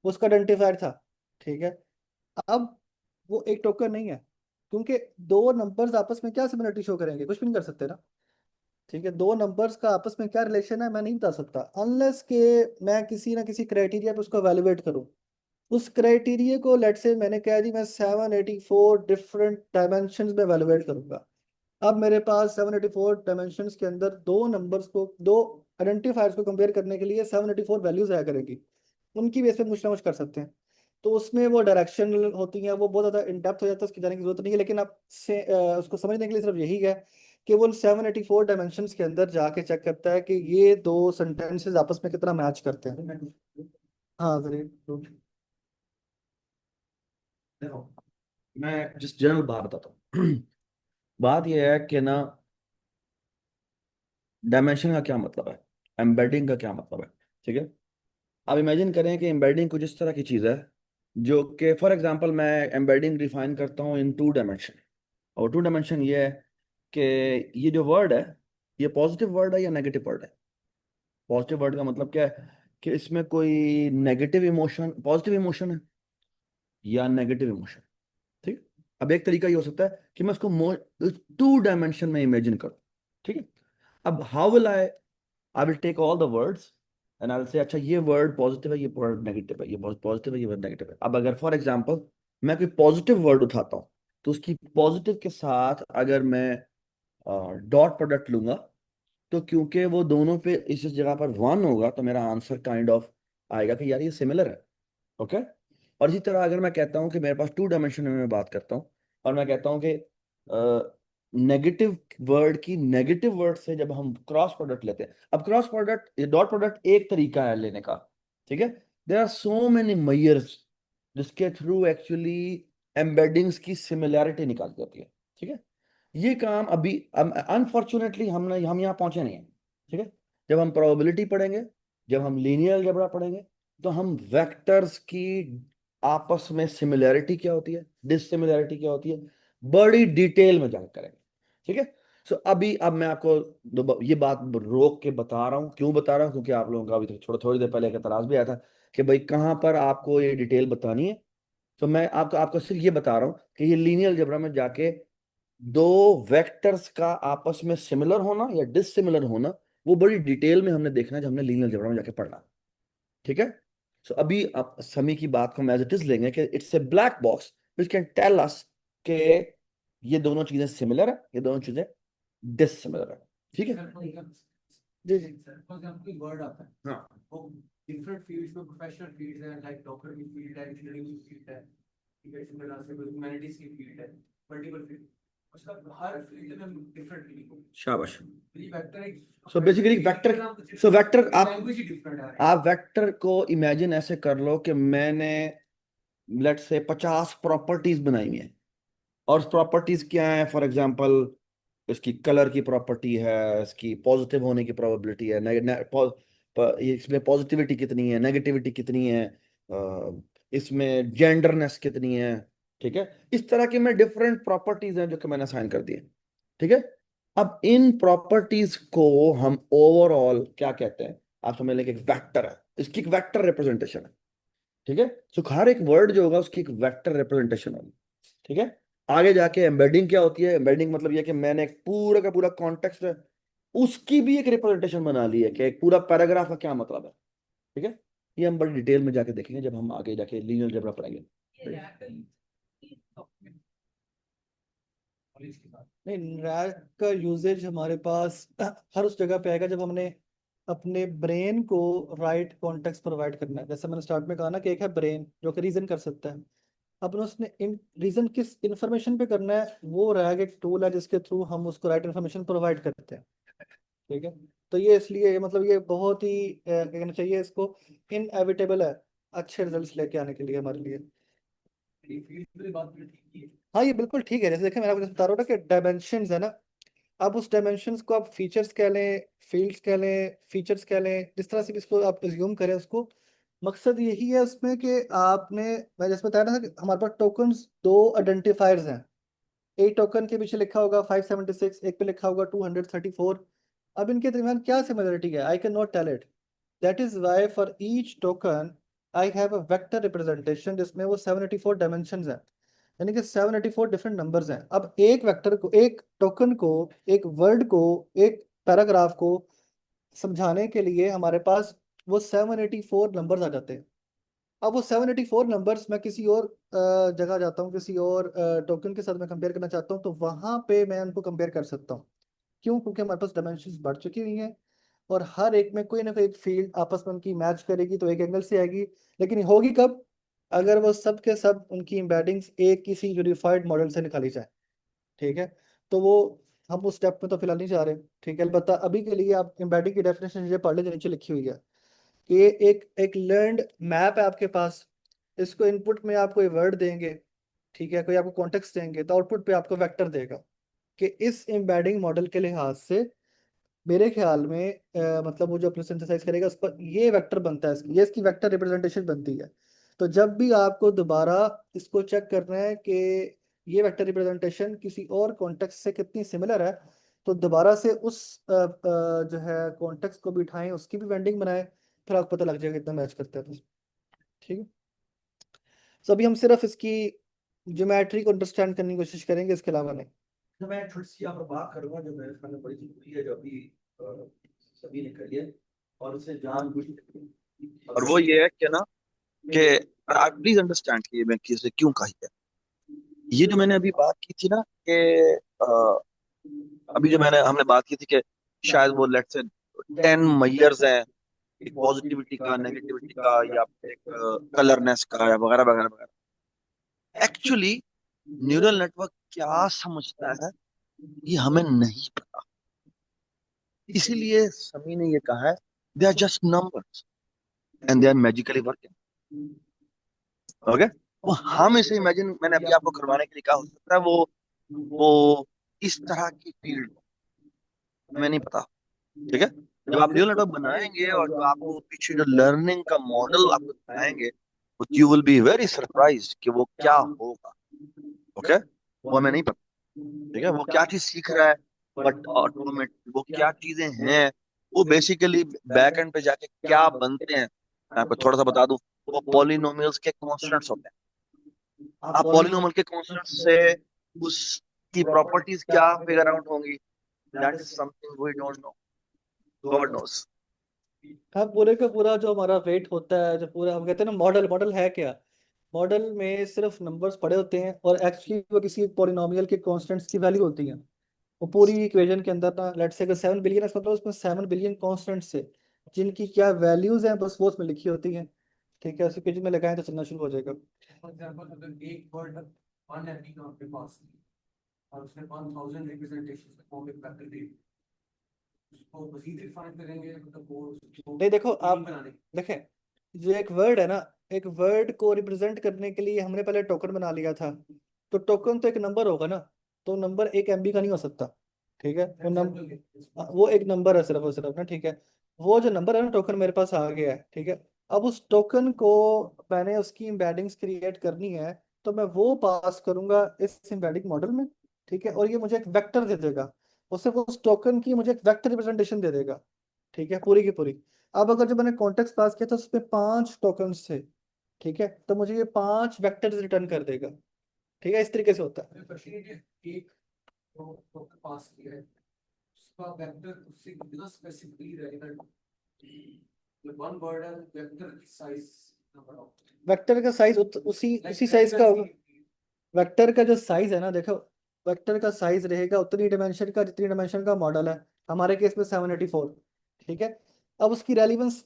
उसका आइडेंटिफायर था, ठीक है। अब वो एक टोकन नहीं है, क्योंकि दो नंबर्स आपस में क्या सिमिलरिटी शो करेंगे, कुछ भी नहीं कर सकते ना, ठीक है। दो नंबर्स का आपस में क्या रिलेशन है मैं नहीं बता सकता, अनलेस के मैं किसी ना किसी क्राइटेरिया पे उसको एवेलुएट करूं। उस क्राइटेरिया को लेट से मैंने कहा जी मैं 784 डिफरेंट डायमेंशन में एवेलुएट करूंगा। अब मेरे पास 784 डायमेंशंस के अंदर दो नंबर्स को, दो आइडेंटिफायर्स को कंपेयर करने के लिए 784 वैल्यूज आया करेगी, उनकी बेस पे कुछ ना कुछ कर सकते हैं। तो उसमें वो डायरेक्शन होती हैं, वो बहुत ज़्यादा इन डेप्थ हो जाता है, उसकी जाने की जरूरत नहीं है, लेकिन आप से उसको समझने के लिए सिर्फ यही है कि वो 784 डायमेंशंस के अंदर जाके चेक करता है कि ये दो सेंटेंसेस आपस में कितना मैच करते हैं। हाँ जरूर। देखो, मैं जिस जनरल बात बताता हूँ। बात यह है कि ना, डायमेंशन का क्या मतलब है, एम्बेडिंग का क्या मतलब है, ठीक है। आप इमेजिन करें कि एम्बेडिंग कुछ इस तरह की चीज़ है जो कि फॉर एग्जांपल मैं एम्बेडिंग डिफाइन करता हूँ इन 2 डायमेंशन। और 2 डायमेंशन ये है कि ये जो वर्ड है, ये पॉजिटिव वर्ड है या नेगेटिव वर्ड है। पॉजिटिव वर्ड का मतलब क्या है कि इसमें कोई नेगेटिव इमोशन, पॉजिटिव इमोशन है या नेगेटिव इमोशन। ठीक। अब एक तरीका ये हो सकता है कि मैं उसको 2 डायमेंशन में इमेजिन करूं। ठीक है। अब how will I will take all the words and I will say अच्छा ये वर्ड पॉजिटिव है, ये वर्ड नेगेटिव है, ये पॉजिटिव है, ये वर्ड नेगेटिव है। अब अगर फॉर एग्जांपल मैं कोई पॉजिटिव वर्ड उठाता हूँ, तो उसकी पॉजिटिव के साथ अगर मैं डॉट प्रोडक्ट लूंगा, तो क्योंकि वो दोनों पे इस जगह पर 1 होगा, तो मेरा आंसर काइंड ऑफ आएगा कि यार ये सिमिलर है। ओके। और इसी तरह अगर मैं कहता हूँ कि मेरे पास 2 डायमेंशन में मैं बात करता हूँ, और मैं कहता हूँ कि नेगेटिव वर्ड की नेगेटिव वर्ड से जब हम क्रॉस प्रोडक्ट लेते हैं, अब क्रॉस प्रोडक्ट, ये डॉट प्रोडक्ट एक तरीका है लेने का। ठीक है। There are so many measures जिसके थ्रू एक्चुअली एम्बेडिंग्स की सिमिलैरिटी निकाली जाती है। ठीक है। ये काम अभी अनफॉर्चुनेटली हम यहाँ पहुंचे नहीं हैं। ठीक है। जब हम प्रोबेबिलिटी पढ़ेंगे, जब हम लीनियर अलजेब्रा पढ़ेंगे, तो हम वेक्टर्स की आपस में सिमिलैरिटी क्या होती है, डिसिमिलैरिटी क्या होती है, बड़ी डिटेल में जाकर करेंगे। ठीक है। सो अभी अब मैं आपको ये बात रोक के बता रहा हूँ। क्यों बता रहा हूँ? क्योंकि आप लोगों का अभी थोड़ी देर पहले एक एतराज भी आया था कि भाई कहाँ पर आपको ये डिटेल बतानी है। तो मैं आपको आपको सिर्फ ये बता रहा हूँ कि ये लीनियर अलजेब्रा में जाके दो वेक्टर्स का आपस में सिमिलर होना या डिसिमिलर होना, वो बड़ी डिटेल में हमने देखना है जब हमने लीनियर अलजेब्रा में जाके पढ़ना। ठीक है। सो अभी आप समी की बात को हम एज इट इज लेंगे कि it's a black box which can tell us के ये दोनों चीजें सिमिलर है, ये दोनों चीजें डिसिमिलर है। ठीक है। जी जी। फॉर एग्जांपल कोई वर्ड आता है, हाँ। वो डिफरेंट फील्ड्स में, प्रोफेशनल फील्ड्स हैं, लाइक डॉक्टर की फील्ड है, इंजीनियरिंग की फील्ड है, ठीक है, इसी तरह से कोई ह्यूमैनिटीज की फील्ड है, मल्टीपल फील्ड, उसका हर फील्ड में डिफरेंट मीनिंग हो। शाबाश। ये वेक्टर एक, so basically vector, so vector language ही डिफरेंट है। आप वेक्टर को इमेजिन ऐसे कर लो कि मैंने लेट्स से 50 प्रॉपर्टीज बनाई हुई हैं, और प्रॉपर्टीज क्या है? फॉर एग्जांपल इसकी कलर की प्रॉपर्टी है, इसकी पॉजिटिव होने की प्रोबेबिलिटी है, इसमें पॉजिटिविटी कितनी है, नेगेटिविटी कितनी है, इसमें जेंडरनेस कितनी है। ठीक है। इस तरह की मैं डिफरेंट प्रॉपर्टीज हैं जो कि मैंने साइन कर दिए। ठीक है। अब इन प्रॉपर्टीज को हम ओवरऑल क्या कहते हैं? आप समझ लें कि एक वेक्टर है, इसकी एक वेक्टर रिप्रेजेंटेशन है। ठीक है। तो हर एक वर्ड जो होगा उसकी एक वेक्टर रिप्रेजेंटेशन होगी। ठीक है। आगे जाके एम्बेडिंग क्या होती है? एम्बेडिंग मतलब ये कि मैंने एक पूरा का पूरा कॉन्टेक्स्ट है, उसकी भी एक रिप्रेजेंटेशन बना ली है कि एक पूरा पैराग्राफ का क्या मतलब है। ठीक है। ये हम बड़ी डिटेल में जाके देखेंगे जब हम आगे जाके लीनियर अलजेब्रा पढ़ेंगे। नहीं, रैग का यूजेज हमारे पास हर उस जगह पे आएगा जब हमने अपने ब्रेन को राइट कॉन्टेक्स्ट प्रोवाइड करना है। जैसे मैंने स्टार्ट में कहा ना कि एक है ब्रेन जो कि रीजन कर सकता है, अपने उसने इन रीजन किस इंफॉर्मेशन पे करना है, वो रैग एक टूल है जिसके थ्रू हम उसको राइट इंफॉर्मेशन प्रोवाइड करते हैं। ठीक है। तो ये इसलिए मतलब ये बहुत ही क्या कहना चाहिए इसको, इनएविटेबल है अच्छे रिजल्ट्स लेके आने के लिए हमारे लिए। फील्ड की बात ठीक है। हाँ ये बिल्कुल ठीक है। जैसे देखें मैं आपको जैसे बता रहा हूँ ना कि डायमेंशंस है ना, अब उस डायमेंशंस को आप फीचर्स कह लें, फील्ड्स कह लें, फीचर्स कह लें, जिस तरह से भी इसको आप एज्यूम करें उसको, मकसद यही है उसमें कि आपने, मैं जैसे बताया ना कि हमारे पास टोकन्स दो आइडेंटिफायर्स हैं। एक टोकन के पीछे लिखा होगा 576, एक पे लिखा होगा 234। अब इनके दरमियान क्या सिमिलरिटी है? I can not tell it. That is why for each token I have a vector representation जिसमें वो 784 डायमेंशंस हैं, यानी कि 784 डिफरेंट नंबर्स हैं। अब एक वेक्टर को, एक टोकन को, एक वर्ड को, एक पैराग्राफ को समझाने के लिए हमारे पास वो 784 नंबर्स आ जाते हैं। अब वो 784 नंबर्स मैं किसी और जगह जाता हूँ, किसी और टोकन के साथ मैं कंपेयर करना चाहता हूँ, तो वहां पे मैं उनको कंपेयर कर सकता हूँ। क्यों? क्योंकि हमारे पास डायमेंशंस बढ़ चुकी हुई हैं, और हर एक में कोई ना कोई एक फील्ड आपस में उनकी मैच करेगी तो एक एंगल से आएगी। लेकिन होगी कब? अगर वो सब के सब उनकी एम्बेडिंग्स एक किसी यूनिफाइड मॉडल से निकाली जाए। ठीक है। तो वो हम उस स्टेप में तो फिलहाल नहीं जा रहे। ठीक है। अलबत्ता अभी के लिए आप एम्बेडिंग की डेफिनेशन ये पढ़ लें जो नीचे लिखी हुई है कि ये एक लर्नड मैप है आपके पास। इसको इनपुट में आप कोई वर्ड देंगे, ठीक है, कोई आपको कॉन्टेक्स्ट देंगे, तो आउटपुट पे आपको वेक्टर देगा। कि इस एम्बेडिंग मॉडल के लिहाज से मेरे ख्याल में मतलब वो जो अपने सिंथेसाइज करेगा उस पर ये वेक्टर बनता है, ये इसकी वेक्टर रिप्रेजेंटेशन बनती है। तो जब भी आपको दोबारा इसको चेक करना है कि ये वेक्टर रिप्रेजेंटेशन किसी और कॉन्टेक्स्ट से कितनी सिमिलर है, तो दोबारा से उस जो है कॉन्टेक्स्ट को भी उठाएं, उसकी भी वेंडिंग बनाएं, फिर आपको पता लग जाएगा कितना मैच करता है। तो ठीक है, तो अभी हम सिर्फ इसकी ज्योमेट्री को अंडरस्टैंड करने की कोशिश करेंगे, इसके अलावा नहीं। तो मैं छोटी सी यहाँ पर बात करूंगा जो मेरे सामने बड़ी जरूरी है, जो अभी सभी ने करी है और उसे जान बुझ और वो ये है कि ना कि आप प्लीज अंडरस्टैंड कि मैं किसे क्यों कही है। ये जो मैंने अभी बात की थी ना कि अ, अभी जो मैंने हमने बात की थी कि शायद वो लेट्स से 10 मेजर्स हैं, एक पॉजिटिविटी का, नेगेटिविटी का, या एक कलरनेस का, या वगैरह वगैरह वगैरह। एक्चुअली न्यूरल नेटवर्क क्या समझता है ये हमें नहीं पता, इसीलिए समी ने ये कहा है they are just numbers and they are magically working. Okay, वो हम इसे इमेजिन, मैंने अभी आपको करवाने के लिए कहा, हो सकता है वो इस तरह की फील्ड, हमें नहीं पता। ठीक है, जब आप न्यूरल नेटवर्क बनाएंगे और जो आपको पीछे जो लर्निंग का मॉडल आपको दिखाएंगे, you will be very surprise कि वो क्या होगा। ओके, वो हमें नहीं पता। ठीक है, वो क्या चीज सीख रहा है, बट ऑटोमेट वो क्या चीजें हैं, वो बेसिकली बैक एंड पे जाके क्या बनते हैं। मैं आपको थोड़ा सा बता दूं, वो पॉलिनोमियल्स के कॉन्स्टेंट्स होते हैं। आप पॉलिनोमियल के कॉन्स्टेंट्स से उसकी प्रॉपर्टीज क्या फिगर आउट होंगी, that is something we don't know, God knows. हाँ, पूरे का पूरा जो हमारा वेट होता है, जो पूरा हम कहते हैं ना मॉडल, मॉडल है क्या? मॉडल में सिर्फ नंबर्स पड़े होते हैं और एक्चुअली वो किसी एक पॉलिनोमियल के कांस्टेंट्स की वैल्यू होती है। वो पूरी इक्वेशन के अंदर ना, लेट्स से अगर 7 बिलियन है, इसका मतलब उसमें 7 बिलियन कांस्टेंट्स है, जिनकी क्या वैल्यूज हैं बस वो उसमें लिखी होती हैं। ठीक है, उस इक्वेशन में लगाएं तो चलना शुरू हो जाएगा। फॉर एग्जांपल अगर एक वर्ड 1 MB का आपके पास है और उसने 1000 रिप्रेजेंटेशन का फॉर्म एक वेक्टर दे, उसको मजीद रिफाइन करेंगे मतलब वो उसको नहीं देखो आप, मीनिंग बनाने देखें, जो एक वर्ड है ना, एक वर्ड को रिप्रेजेंट करने के लिए हमने पहले टोकन बना लिया था। तो टोकन तो एक नंबर होगा ना, तो नंबर 1 MB का नहीं हो सकता। ठीक है, वो एग्जांपल के वो एक नंबर है सिर्फ और सिर्फ ना। ठीक है, वो जो नंबर है ना, टोकन मेरे पास आ गया है। ठीक है, अब उस टोकन को मैंने उसकी एम्बेडिंग्स क्रिएट करनी है, तो मैं वो पास करूंगा इस एम्बेडिंग मॉडल में। ठीक है, और ये मुझे एक वेक्टर दे देगा, उससे वो उस टोकन की मुझे एक वेक्टर रिप्रेजेंटेशन दे देगा। ठीक है, पूरी की पूरी। अब अगर जब मैंने कॉन्टेक्स्ट पास किया तो उसमें 5 टोकन्स थे। ठीक है, तो मुझे ये 5 वेक्टर्स रिटर्न कर देगा। ठीक है, इस तरीके से होता है। क्वेश्चन है कि एक टोकन पास किया है, उसका वेक्टर उससे कितना स्पेसिफिकली रेलेवेंट, मतलब वन वर्ड है वेक्टर की साइज कितना बड़ा होता वेक्टर का साइज उसी है, उसी साइज का होगा। वेक्टर का जो साइज है ना, देखो, वेक्टर का साइज रहेगा उतनी डिमेंशन का जितनी डिमेंशन का मॉडल है। हमारे केस में 784। ठीक है, अब उसकी रेलिवेंस,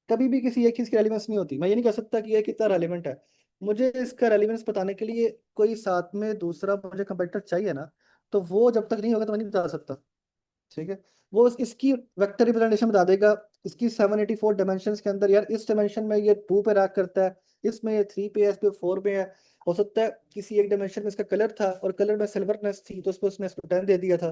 कभी भी किसी एक चीज की रेलिवेंस नहीं होती। मैं ये नहीं कह सकता कि ये कितना रेलिवेंट है। मुझे इसका रेलिवेंस बताने के लिए कोई साथ में दूसरा मुझे कंपेटिटर चाहिए ना, तो वो जब तक नहीं होगा तो मैं नहीं बता सकता। ठीक है, वो इसकी वेक्टर रिप्रेजेंटेशन बता देगा। इसकी 784 डायमेंशन के अंदर, यार इस डायमेंशन में ये 2 पे रैक करता है, इसमें ये 3 पे है, इस पे 4 पे है। हो सकता है किसी एक डायमेंशन में इसका कलर था और कलर में सिल्वरनेस थी, तो उस पर उसने इसको 10 दे दिया था।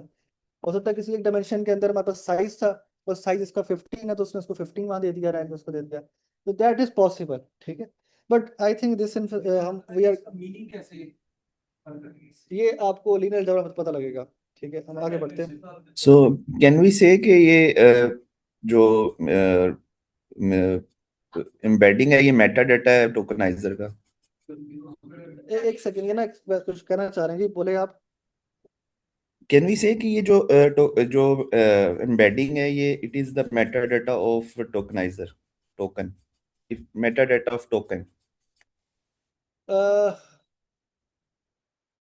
हो सकता है किसी एक डायमेंशन के अंदर हमारे पास साइज था और साइज इसका 15 है, तो उसने उसको 15 वहां दे दिया, रैंक उसको दे दिया। तो दैट इज पॉसिबल। ठीक है, बट आई थिंक दिस हम वी आर, है, मीनिंग कैसे हल करेंगे ये आपको लीनियर अलजेब्रा में पता लगेगा। ठीक है, हम आगे बढ़ते हैं। सो कैन वी से कि ये जो एम्बेडिंग है ये मेटा डाटा है टोकनाइजर का? एक सेकंड, ये ना कुछ कहना चाह रहे हैं जी, बोले आप। कैन वी से कि ये जो एम्बेडिंग है ये it is the meta data of tokenizer token, if meta data of token?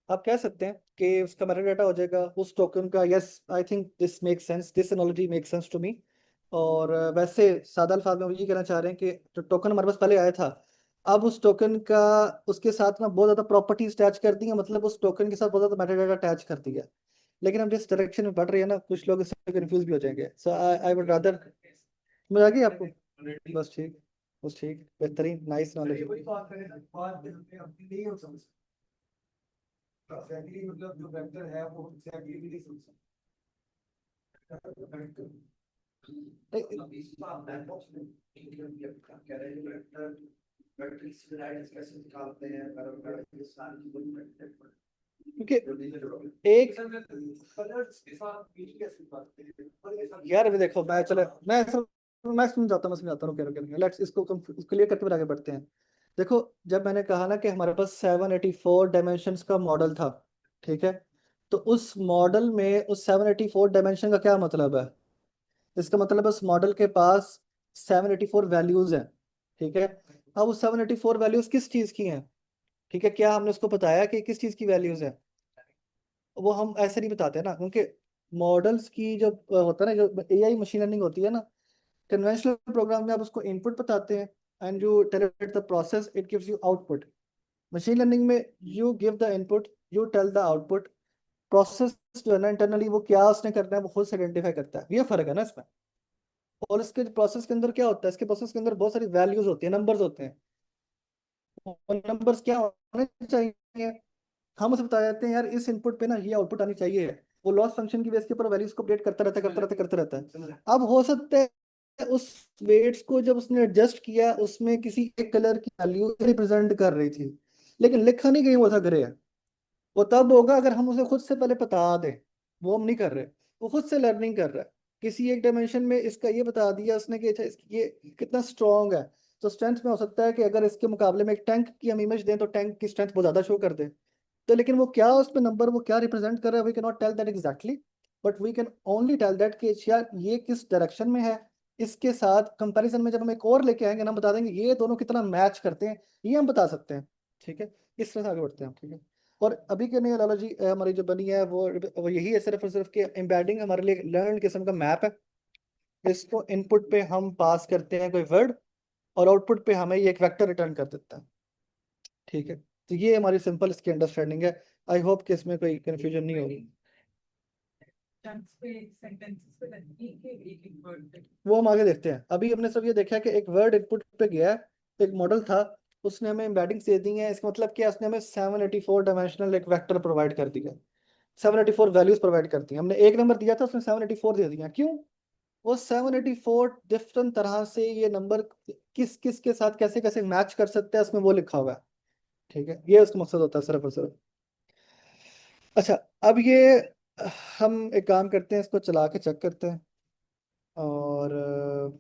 आप कह सकते हैं कि उसका मेटा डाटा हो जाएगा उस टोकन का। Yes, I think this make sense, this analogy make sense to me. और वैसे सादा अल्फाज में हम ये कहना चाह रहे हैं कि जो टोकन हमारे पास पहले आया था, अब उस टोकन का उसके साथ में बहुत ज़्यादा प्रॉपर्टीज अटैच कर दी है, मतलब उस टोकन के साथ बहुत ज़्यादा मेटा डाटा अटैच कर दिया। लेकिन हम जिस डायरेक्शन में बढ़ रहे हैं ना, कुछ लोग इससे कंफ्यूज भी हो जाएंगे। सो आई वुड रादर, समझ आ गई आपको? बस ठीक, बस ठीक, बेहतरीन, नाइस नॉलेज। वही बात करें, बात अपनी नहीं हो समझ एग्जैक्टली, मतलब जो वेक्टर है वो एग्जैक्टली भी नहीं समझ सकता। मतलब इस बात मैथमेटिक्स में कह रहे हैं वेक्टर मैट्रिक्स वेराइटीज कैसे निकालते हैं, पैरामीटर के साथ की बड़ी मैट्रिक्स क्योंकि एक यार अभी देखो मैं चलो मैं समझाता हूँ क्या लेट्स इसको क्लियर करके फिर आगे बढ़ते हैं। देखो जब मैंने कहा ना कि हमारे पास 784 डायमेंशंस का मॉडल था, ठीक है, तो उस मॉडल में उस 784 डायमेंशन का क्या मतलब है? इसका मतलब है उस मॉडल के पास 784 वैल्यूज हैं, ठीक है। अब उस 784 वैल्यूज किस चीज की हैं? ठीक है, क्या हमने उसको बताया कि किस चीज की वैल्यूज है? वो हम ऐसे नहीं बताते ना, क्योंकि मॉडल्स की जो होता है ना, जो एआई मशीन लर्निंग होती है ना, कन्वेंशनल प्रोग्राम में आप उसको इनपुट बताते हैं and you tell it the process, it gives you output. Machine learning में you give the input, you tell the output. Process जो है ना इंटरनली वो क्या उसने करना है वो खुद से आइडेंटिफाई करता है, ये फर्क है ना इसमें। और इसके प्रोसेस के अंदर क्या होता है, इसके प्रोसेस के अंदर बहुत सारी वैल्यूज होती है, नंबर्स होते हैं। और नंबर्स क्या होने चाहिए? हम उसे बता देते हैं यार इस इनपुट पे ना ये आउटपुट आनी चाहिए। वो लॉस फंक्शन की बेस के ऊपर वैल्यूज को अपडेट करता रहता है। अब हो सकता है उस वेट्स को जब उसने एडजस्ट किया उसमें किसी एक कलर की वैल्यू रिप्रेजेंट कर रही थी, लेकिन लिखा नहीं कहीं वो था ग्रे है। वो तब होगा अगर हम उसे खुद से पहले बता दें। वो हम नहीं कर रहे, वो खुद से लर्निंग कर रहा है। किसी एक डायमेंशन में इसका ये बता दिया उसने कि अच्छा ये कितना स्ट्रांग है। तो स्ट्रेंथ में हो सकता है कि अगर इसके मुकाबले में एक टैंक की हम इमेज दें तो टैंक की स्ट्रेंथ बहुत ज्यादा शो कर दे। तो लेकिन वो क्या उस पे नंबर वो क्या रिप्रेजेंट कर रहा है, we can not tell that exactly, but we can only tell that कि यार ये किस डायरेक्शन में है। इसके साथ कंपैरिजन में जब हम एक और लेके आएंगे ना, हम बता देंगे ये दोनों कितना मैच करते हैं, ये हम बता सकते हैं। ठीक है, इस तरह से आगे बढ़ते हैं हम, ठीक है। और अभी के नई एनालॉजी हमारी जो बनी है वो यही है सिर्फ और सिर्फ कि एम्बेडिंग हमारे लिए लर्न किस्म का मैप है। इसको इनपुट पे हम पास करते हैं कोई वर्ड, और आउटपुट पे हमें ये एक वेक्टर रिटर्न कर देता है। ठीक है, तो ये हमारी सिंपल इसकी अंडरस्टैंडिंग है। आई होप कि इसमें कोई कंफ्यूजन नहीं होगी। वो हम आगे देखते हैं। अभी हमने सब ये देखा है कि एक वर्ड इनपुट पे गया है, एक मॉडल था, उसने हमें एम्बेडिंग्स दे दी है। इसका मतलब क्या, उसने हमें 784 डायमेंशनल एक वेक्टर प्रोवाइड कर दिया, 784 वैल्यूज प्रोवाइड करती हैं। हमने एक नंबर दिया था, उसने 784 दे दिया। क्यों? वो 784 डिफरेंट तरह से ये नंबर किस किस के साथ कैसे कैसे मैच कर सकते हैं उसमें वो लिखा हुआ है। ठीक है, ये उसका मकसद होता है सिर्फ और सिर्फ। अच्छा, अब ये हम एक काम करते हैं, इसको चला के चेक करते हैं। और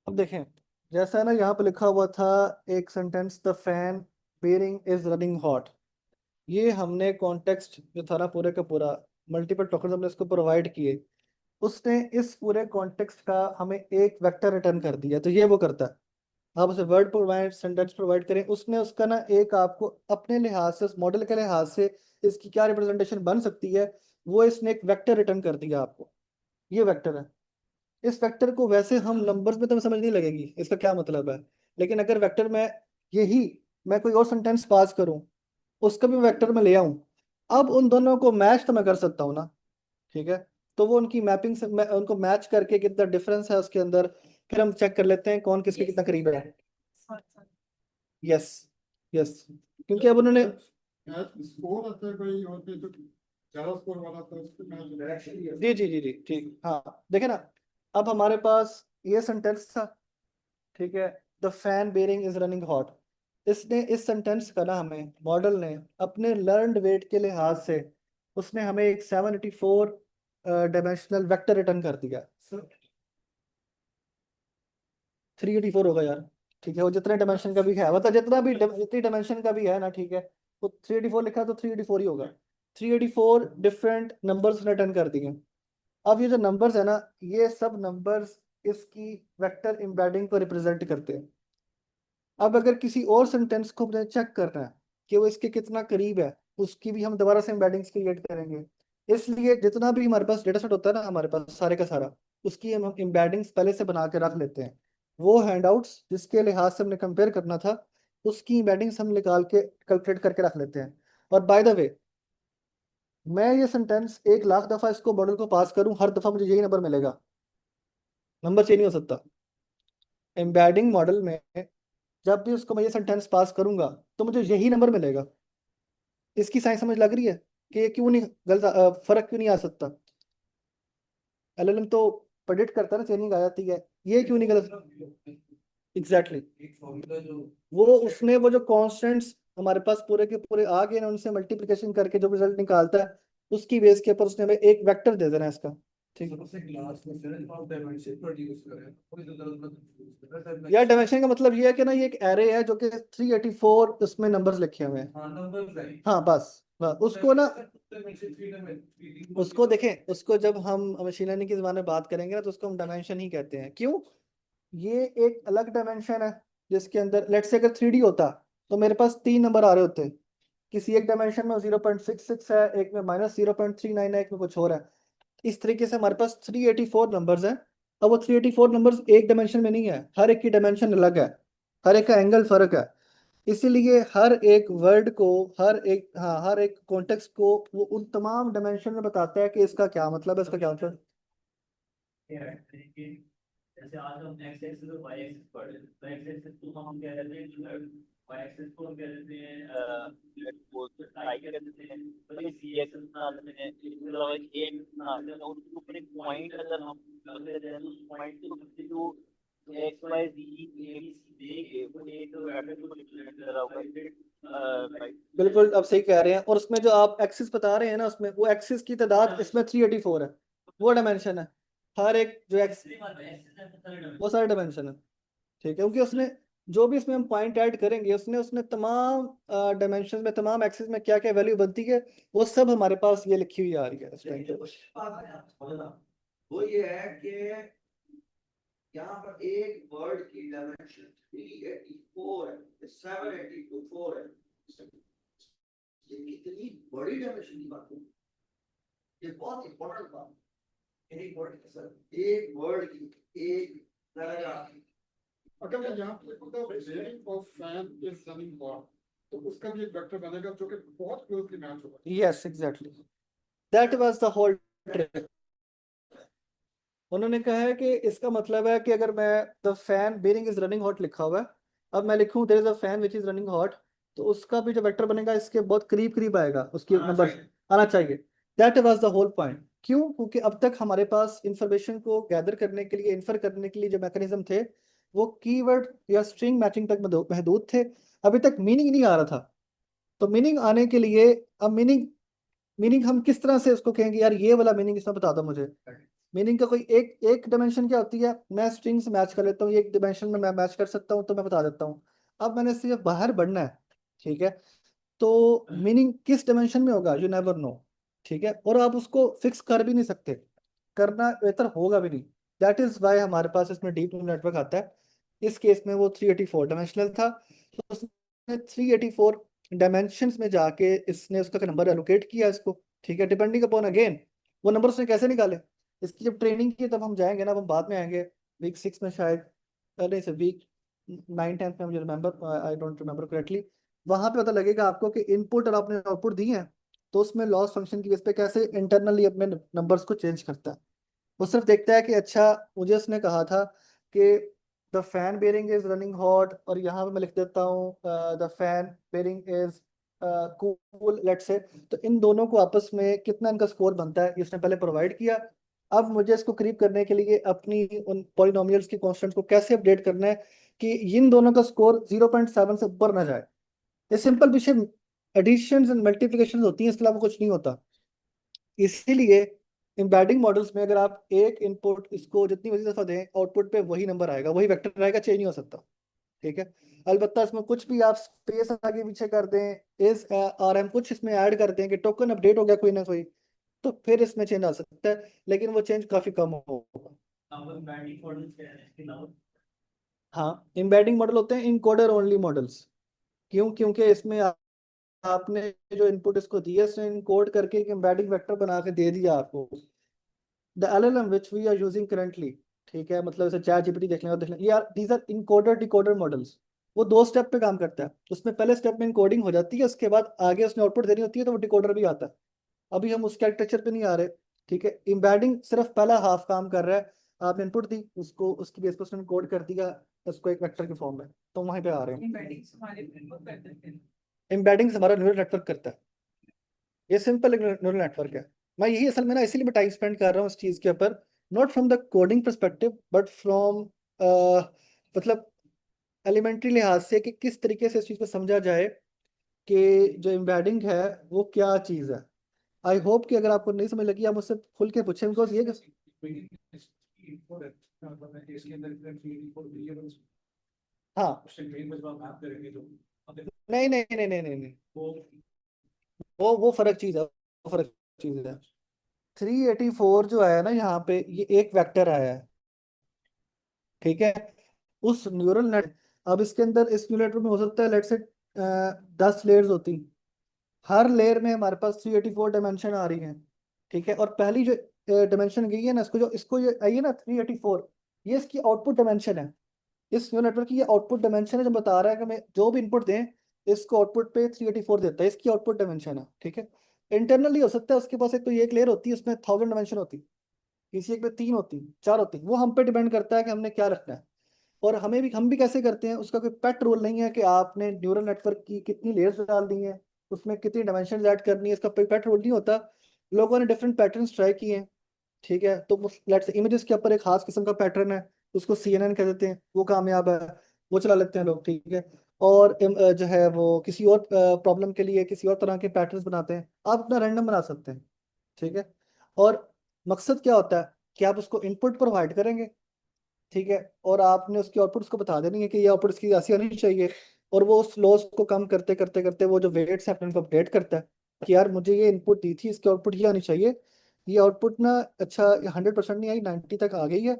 अब देखें, जैसा है ना यहाँ पे लिखा हुआ था एक sentence, the fan bearing is running hot. ये हमने कॉन्टेक्स्ट जो था ना पूरे का पूरा, मल्टीपल टोकन हमने इसको प्रोवाइड किए। उसने इस पूरे कॉन्टेक्स्ट का हमें एक वेक्टर रिटर्न कर दिया। तो ये वो करता है, आप उसे वर्ड प्रोवाइड सेंटेंस प्रोवाइड करें, उसने उसका ना एक आपको अपने लिहाज से, उस मॉडल के लिहाज से इसकी क्या रिप्रेजेंटेशन बन सकती है, वो इसने एक वेक्टर रिटर्न कर दिया आपको। ये वेक्टर है। इस वेक्टर को वैसे हम नंबर्स में तो समझ नहीं लगेगी इसका क्या मतलब है, लेकिन अगर वेक्टर में यही मैं कोई और सेंटेंस पास करूं, उसका भी वेक्टर में ले आऊं, अब उन दोनों को मैच तो मैं कर सकता हूँ ना। ठीक है, तो वो उनकी मैपिंग से उनको मैच करके कितना डिफरेंस है उसके अंदर, फिर हम चेक कर लेते हैं कौन किसके कितना करीब है। यस, यस, क्योंकि अब उन्होंने स्कोर आता है कोई और पे तो ज्यादा स्कोर वाला तो उसको मैच जी जी जी जी ठीक, हाँ देखे ना, अब हमारे पास ये सेंटेंस था, ठीक है, the fan bearing is running hot. इसने इस सेंटेंस का ना हमें मॉडल ने अपने लर्नड वेट के लिहाज से उसने हमें एक 784 डायमेंशनल वेक्टर रिटर्न कर दिया। 384 होगा यार। ठीक है, वो जितने डायमेंशन का भी है, मतलब जितनी डायमेंशन का भी है ना, ठीक है, वो 384 लिखा है तो 384 ही होगा। 384 डिफरेंट नंबर्स रिटर्न कर दिए। अब ये जो नंबर्स है ना, ये सब नंबर्स इसकी वेक्टर एम्बेडिंग को रिप्रेजेंट करते हैं। अब अगर किसी और सेंटेंस को हमने चेक करना है कि वो इसके कितना करीब है, उसकी भी हम दोबारा से एम्बेडिंग्स क्रिएट करेंगे। इसलिए जितना भी हमारे पास डेटा सेट होता है ना, हमारे पास सारे का सारा, उसकी हम एम्बेडिंग्स पहले से बना के रख लेते हैं। वो हैंडआउट्स जिसके लिहाज से हमने कंपेयर करना था, उसकी एम्बेडिंग्स हम निकाल के कैलकुलेट करके रख लेते हैं। और बाय द वे, मैं ये सेंटेंस 1 लाख दफा इसको मॉडल को पास करूं, हर दफा मुझे यही नंबर मिलेगा? नंबर चेंज नहीं हो सकता। एम्बेडिंग मॉडल में जब भी उसको मैं ये सेंटेंस पास करूंगा तो मुझे यही नंबर मिलेगा। इसकी साइंस समझ लग रही है कि ये क्यों नहीं गलत, फर्क क्यों नहीं आ सकता। एलएलएम तो प्रेडिक्ट करता है ना, चेंजिंग आ जाती है, ये क्यों नहीं गलत। एग्जैक्टली एक फॉर्मूला जो वो उसने वो जो कॉन्स्टेंट्स हमारे पास पूरे के पूरे आ गए ना, उनसे मल्टीप्लिकेशन करके जो रिजल्ट निकालता है उसकी बेस के ऊपर उसने हमें एक वेक्टर दे देना है इसका। ठीक है। सबसे क्लास में फिर हम डायमेंशन प्रोड्यूस करें, कोई तो गलत मत confuse यार डायमेंशन का मतलब ये है कि ना, ये एक एरे है जो कि 384 उसमें नंबर्स लिखे हुए हैं। हाँ नंबर्स है। हाँ बस उसको ना, डायमेंशन उसको देखें, उसको जब हम मशीन लर्निंग की ज़बान में बात करेंगे ना तो उसको हम डायमेंशन ही कहते हैं। क्यों? ये एक अलग डायमेंशन है जिसके अंदर लेट्स से अगर 3D होता तो मेरे पास 3 नंबर आ रहे होते। किसी एक डायमेंशन में 0.66 है, एक में -0.39 है, एक में कुछ और है। इस तरीके से हमारे पास 384 नंबर्स हैं। अब वो 384 नंबर्स एक डायमेंशन में नहीं है, हर एक की डायमेंशन अलग है, हर एक का एंगल फर्क है। इसीलिए हर एक वर्ड को, हर एक कॉन्टेक्स्ट को वो उन तमाम डायमेंशन में बताता है कि इसका क्या मतलब है, इसका क्या मतलब है। जैसे आज हम एक्स एक्सिस और वाई एक्सिस पढ़ रहे हैं, तो एक्स एक्सिस को हम कह देते हैं, वाई एक्सिस को हम कह देते हैं वो ट्राई कह देते हैं, तो ये सी एक्सिस बना देते हैं। इसके अलावा एक बना देते हैं, उसके ऊपर एक पॉइंट अगर हम रख देते हैं तो उस पॉइंट के ऊपर जो X Y Z A B C देंगे वो एक वेक्टर को रिप्रेजेंट कर रहा होगा। बिल्कुल आप सही कह रहे हैं। और उसमें जो आप एक्सिस बता रहे हैं ना, उसमें वो एक्सिस की तादाद इसमें 384 है, वो डायमेंशन है। हर एक जो एक्स वो सारे डायमेंशन है। ठीक है, क्योंकि उसने जो भी इसमें हम पॉइंट ऐड करेंगे उसने उसने तमाम डायमेंशन में, तमाम एक्सिस में क्या क्या वैल्यू बनती है वो सब हमारे पास ये लिखी हुई आ रही है इस टाइम पे। वो ये है कि यहाँ पर एक वर्ड की डायमेंशन 384 है, 784 है। ये कितनी बड़ी डायमेंशन की बात है, ये बहुत इंपॉर्टेंट बात है। एक वर्ड की सर, एक वर्ड की एक पैराग्राफ की। अगर मैं यहाँ पे लिखूंगा variant of fan is running hot, तो उसका भी एक वेक्टर बनेगा जो कि बहुत क्लोजली मैच होगा। Yes exactly, that was the whole trick. उन्होंने कहा है कि इसका मतलब है कि अगर मैं the fan bearing is running hot लिखा हुआ है, अब मैं लिखूं there is a fan which is running hot, तो उसका भी जो वेक्टर बनेगा इसके बहुत करीब करीब आएगा, उसकी नंबर आना चाहिए। That was the whole point. क्यों? क्योंकि अब तक हमारे पास इंफॉर्मेशन को गैदर करने के लिए, इन्फर करने के लिए जो मैकेनिज्म थे वो कीवर्ड या स्ट्रिंग मैचिंग तक महदूद थे। अभी तक मीनिंग नहीं आ रहा था। तो मीनिंग आने के लिए अब मीनिंग मीनिंग हम किस तरह से उसको कहेंगे, यार ये वाला मीनिंग इसमें बता दो मुझे। मीनिंग का कोई एक एक डायमेंशन क्या होती है, मैं स्ट्रिंग से मैच कर लेता हूँ, एक डायमेंशन में मैं मैच कर सकता हूँ तो मैं बता देता हूँ। अब मैंने सिर्फ बाहर बढ़ना है, ठीक है, तो मीनिंग किस डायमेंशन में होगा यू नेवर नो। ठीक है, और आप उसको फिक्स कर भी नहीं सकते, करना बेहतर होगा भी नहीं। दैट इज वाई हमारे पास इसमें डीप न्यूरल नेटवर्क आता है। इस केस में वो 384 डायमेंशनल था, तो उसने 384 डायमेंशंस में जाके इसने उसका नंबर एलोकेट किया इसको। ठीक है, डिपेंडिंग अपॉन अगेन वो नंबर उसने कैसे निकाले, इसकी जब ट्रेनिंग की तब हम जाएंगे ना, अब हम बाद में आएंगे वीक 6 में शायद, नहीं सर वीक 9-10 में, मुझे remember I don't remember correctly. वहां पे पता लगेगा आपको कि इनपुट और आपने आउटपुट दी है तो उसमें लॉस फंक्शन की बेस पे कैसे इंटरनली अपने नंबर्स को चेंज करता है। वो सिर्फ देखता है कि अच्छा, मुझे उसने कहा था कि the fan bearing is running hot, और यहाँ पे मैं लिख देता हूँ the fan bearing is cool लेट से। तो इन दोनों को आपस में कितना इनका स्कोर बनता है ये उसने पहले प्रोवाइड किया। अब मुझे इसको करीब करने के लिए अपनी उन पॉलिनोमियल्स की कॉन्स्टेंट्स को कैसे अपडेट करना है कि इन दोनों का स्कोर 0.7 से ऊपर ना जाए। ये सिंपल विषय एडिशन एंड मल्टीप्लिकेशन होती है, इसके अलावा कुछ नहीं होता। इसीलिए एम्बेडिंग मॉडल्स में अगर आप एक इनपुट इसको जितनी मर्जी दफा दें, आउटपुट पे वही नंबर आएगा, वही वेक्टर आएगा, चेंज नहीं हो सकता। ठीक है, अलबत्ता इसमें कुछ भी आप स्पेस आगे पीछे कर दें, इस और हम कुछ इसमें ऐड कर दें कि टोकन अपडेट हो गया कोई ना कोई, तो फिर इसमें चेंज आ सकता है, लेकिन वो चेंज काफी कम होगा। हाँ, एम्बेडिंग मॉडल होते हैं इनकोडर ओनली मॉडल्स। क्यों? क्योंकि इसमें आपने जो इनपुट इसको दिया इसने इनकोड करके एक एम्बेडिंग वेक्टर बना के दे दिया आपको। The LLM which we are using currently, ठीक है, मतलब जैसे चैट जीपीटी देख लें और देख लें, यार these are encoder decoder models. वो 2 स्टेप पे काम करता है, उसमें पहले स्टेप में इनकोडिंग हो जाती है, उसके बाद आगे उसने आउटपुट देनी होती है तो वो डिकोडर भी आता है। अभी हम उसके आर्किटेक्चर पे नहीं आ रहे। ठीक है, एम्बेडिंग सिर्फ पहला हाफ काम कर रहा है, आपने इनपुट दी, उसको उसकी बेस पर उसने कोड कर दिया उसको एक वेक्टर के फॉर्म में, तो वहीं पे आ रहे हैं। एम्बेडिंग्स हमारा न्यूरल नेटवर्क करता है, ये सिंपल न्यूरल नेटवर्क है। मैं यही असल में ना इसीलिए मैं टाइम स्पेंड कर रहा हूँ इस चीज़ के ऊपर, not from the coding perspective but from मतलब एलिमेंट्री लिहाज से कि किस तरीके से इस चीज़ को समझा जाए कि जो एम्बेडिंग है वो क्या चीज़ है। आई होप कि अगर आपको नहीं समझ लगी आप मुझसे खुल के पूछें, बिकॉज ये हाँ नहीं नहीं नहीं नहीं नहीं नहीं, वो फर्क चीज़ है, वो फर्क चीज़ है। 384 जो आया ना यहाँ पे, ये एक वेक्टर आया है, ठीक है, उस न्यूरल नेट। अब इसके अंदर इस न्यूरल नेटवर्क में हो सकता है लेट से 10 लेयर्स होती, हर लेयर में हमारे पास 384 डायमेंशन आ रही हैं, ठीक है। और पहली जो डायमेंशन गई है ना, इसको ये आई है ना 384, ये इसकी आउटपुट डायमेंशन है, इस न्यूरल नेटवर्क की ये आउटपुट डायमेंशन है, जो बता रहा है कि मैं जो भी इनपुट दें इसको आउटपुट पे 384 देता है, इसकी आउटपुट डायमेंशन है, ठीक है। इंटरनली हो सकता है उसके पास एक तो ये एक लेयर होती है उसमें 1000 डायमेंशन होती, किसी एक में 3 होती, 4 होती, वो हम पे डिपेंड करता है कि हमने क्या रखना है। और हम भी कैसे करते हैं, उसका कोई पेट रोल नहीं है कि आपने न्यूरल नेटवर्क की कितनी लेयर्स डाल दी हैं, उसमें कितनी डायमेंशन ऐड करनी है, इसका कोई पेट रोल नहीं होता। लोगों ने डिफरेंट पैटर्न्स ट्राई किए हैं, ठीक है। तो लेट्स इमेजेस के ऊपर एक खास किस्म का पैटर्न है, उसको CNN कह देते हैं, वो कामयाब है, वो चला लेते हैं लोग, ठीक है। और जो है वो किसी और प्रॉब्लम के लिए किसी और तरह के पैटर्न्स बनाते हैं, आप अपना रैंडम बना सकते हैं, ठीक है। और मकसद क्या होता है कि आप उसको इनपुट प्रोवाइड करेंगे, ठीक है, और आपने उसकी आउटपुट उसको बता देनी है कि ये आउटपुट इसकी ऐसी होनी चाहिए, और वो उस लॉस को कम करते करते करते वो जो वेट्स है अपने को अपडेट करता है कि यार मुझे ये इनपुट दी थी, इसकी आउटपुट ये आनी चाहिए, ये आउटपुट ना अच्छा 100% नहीं आई, 90 तक आ गई है,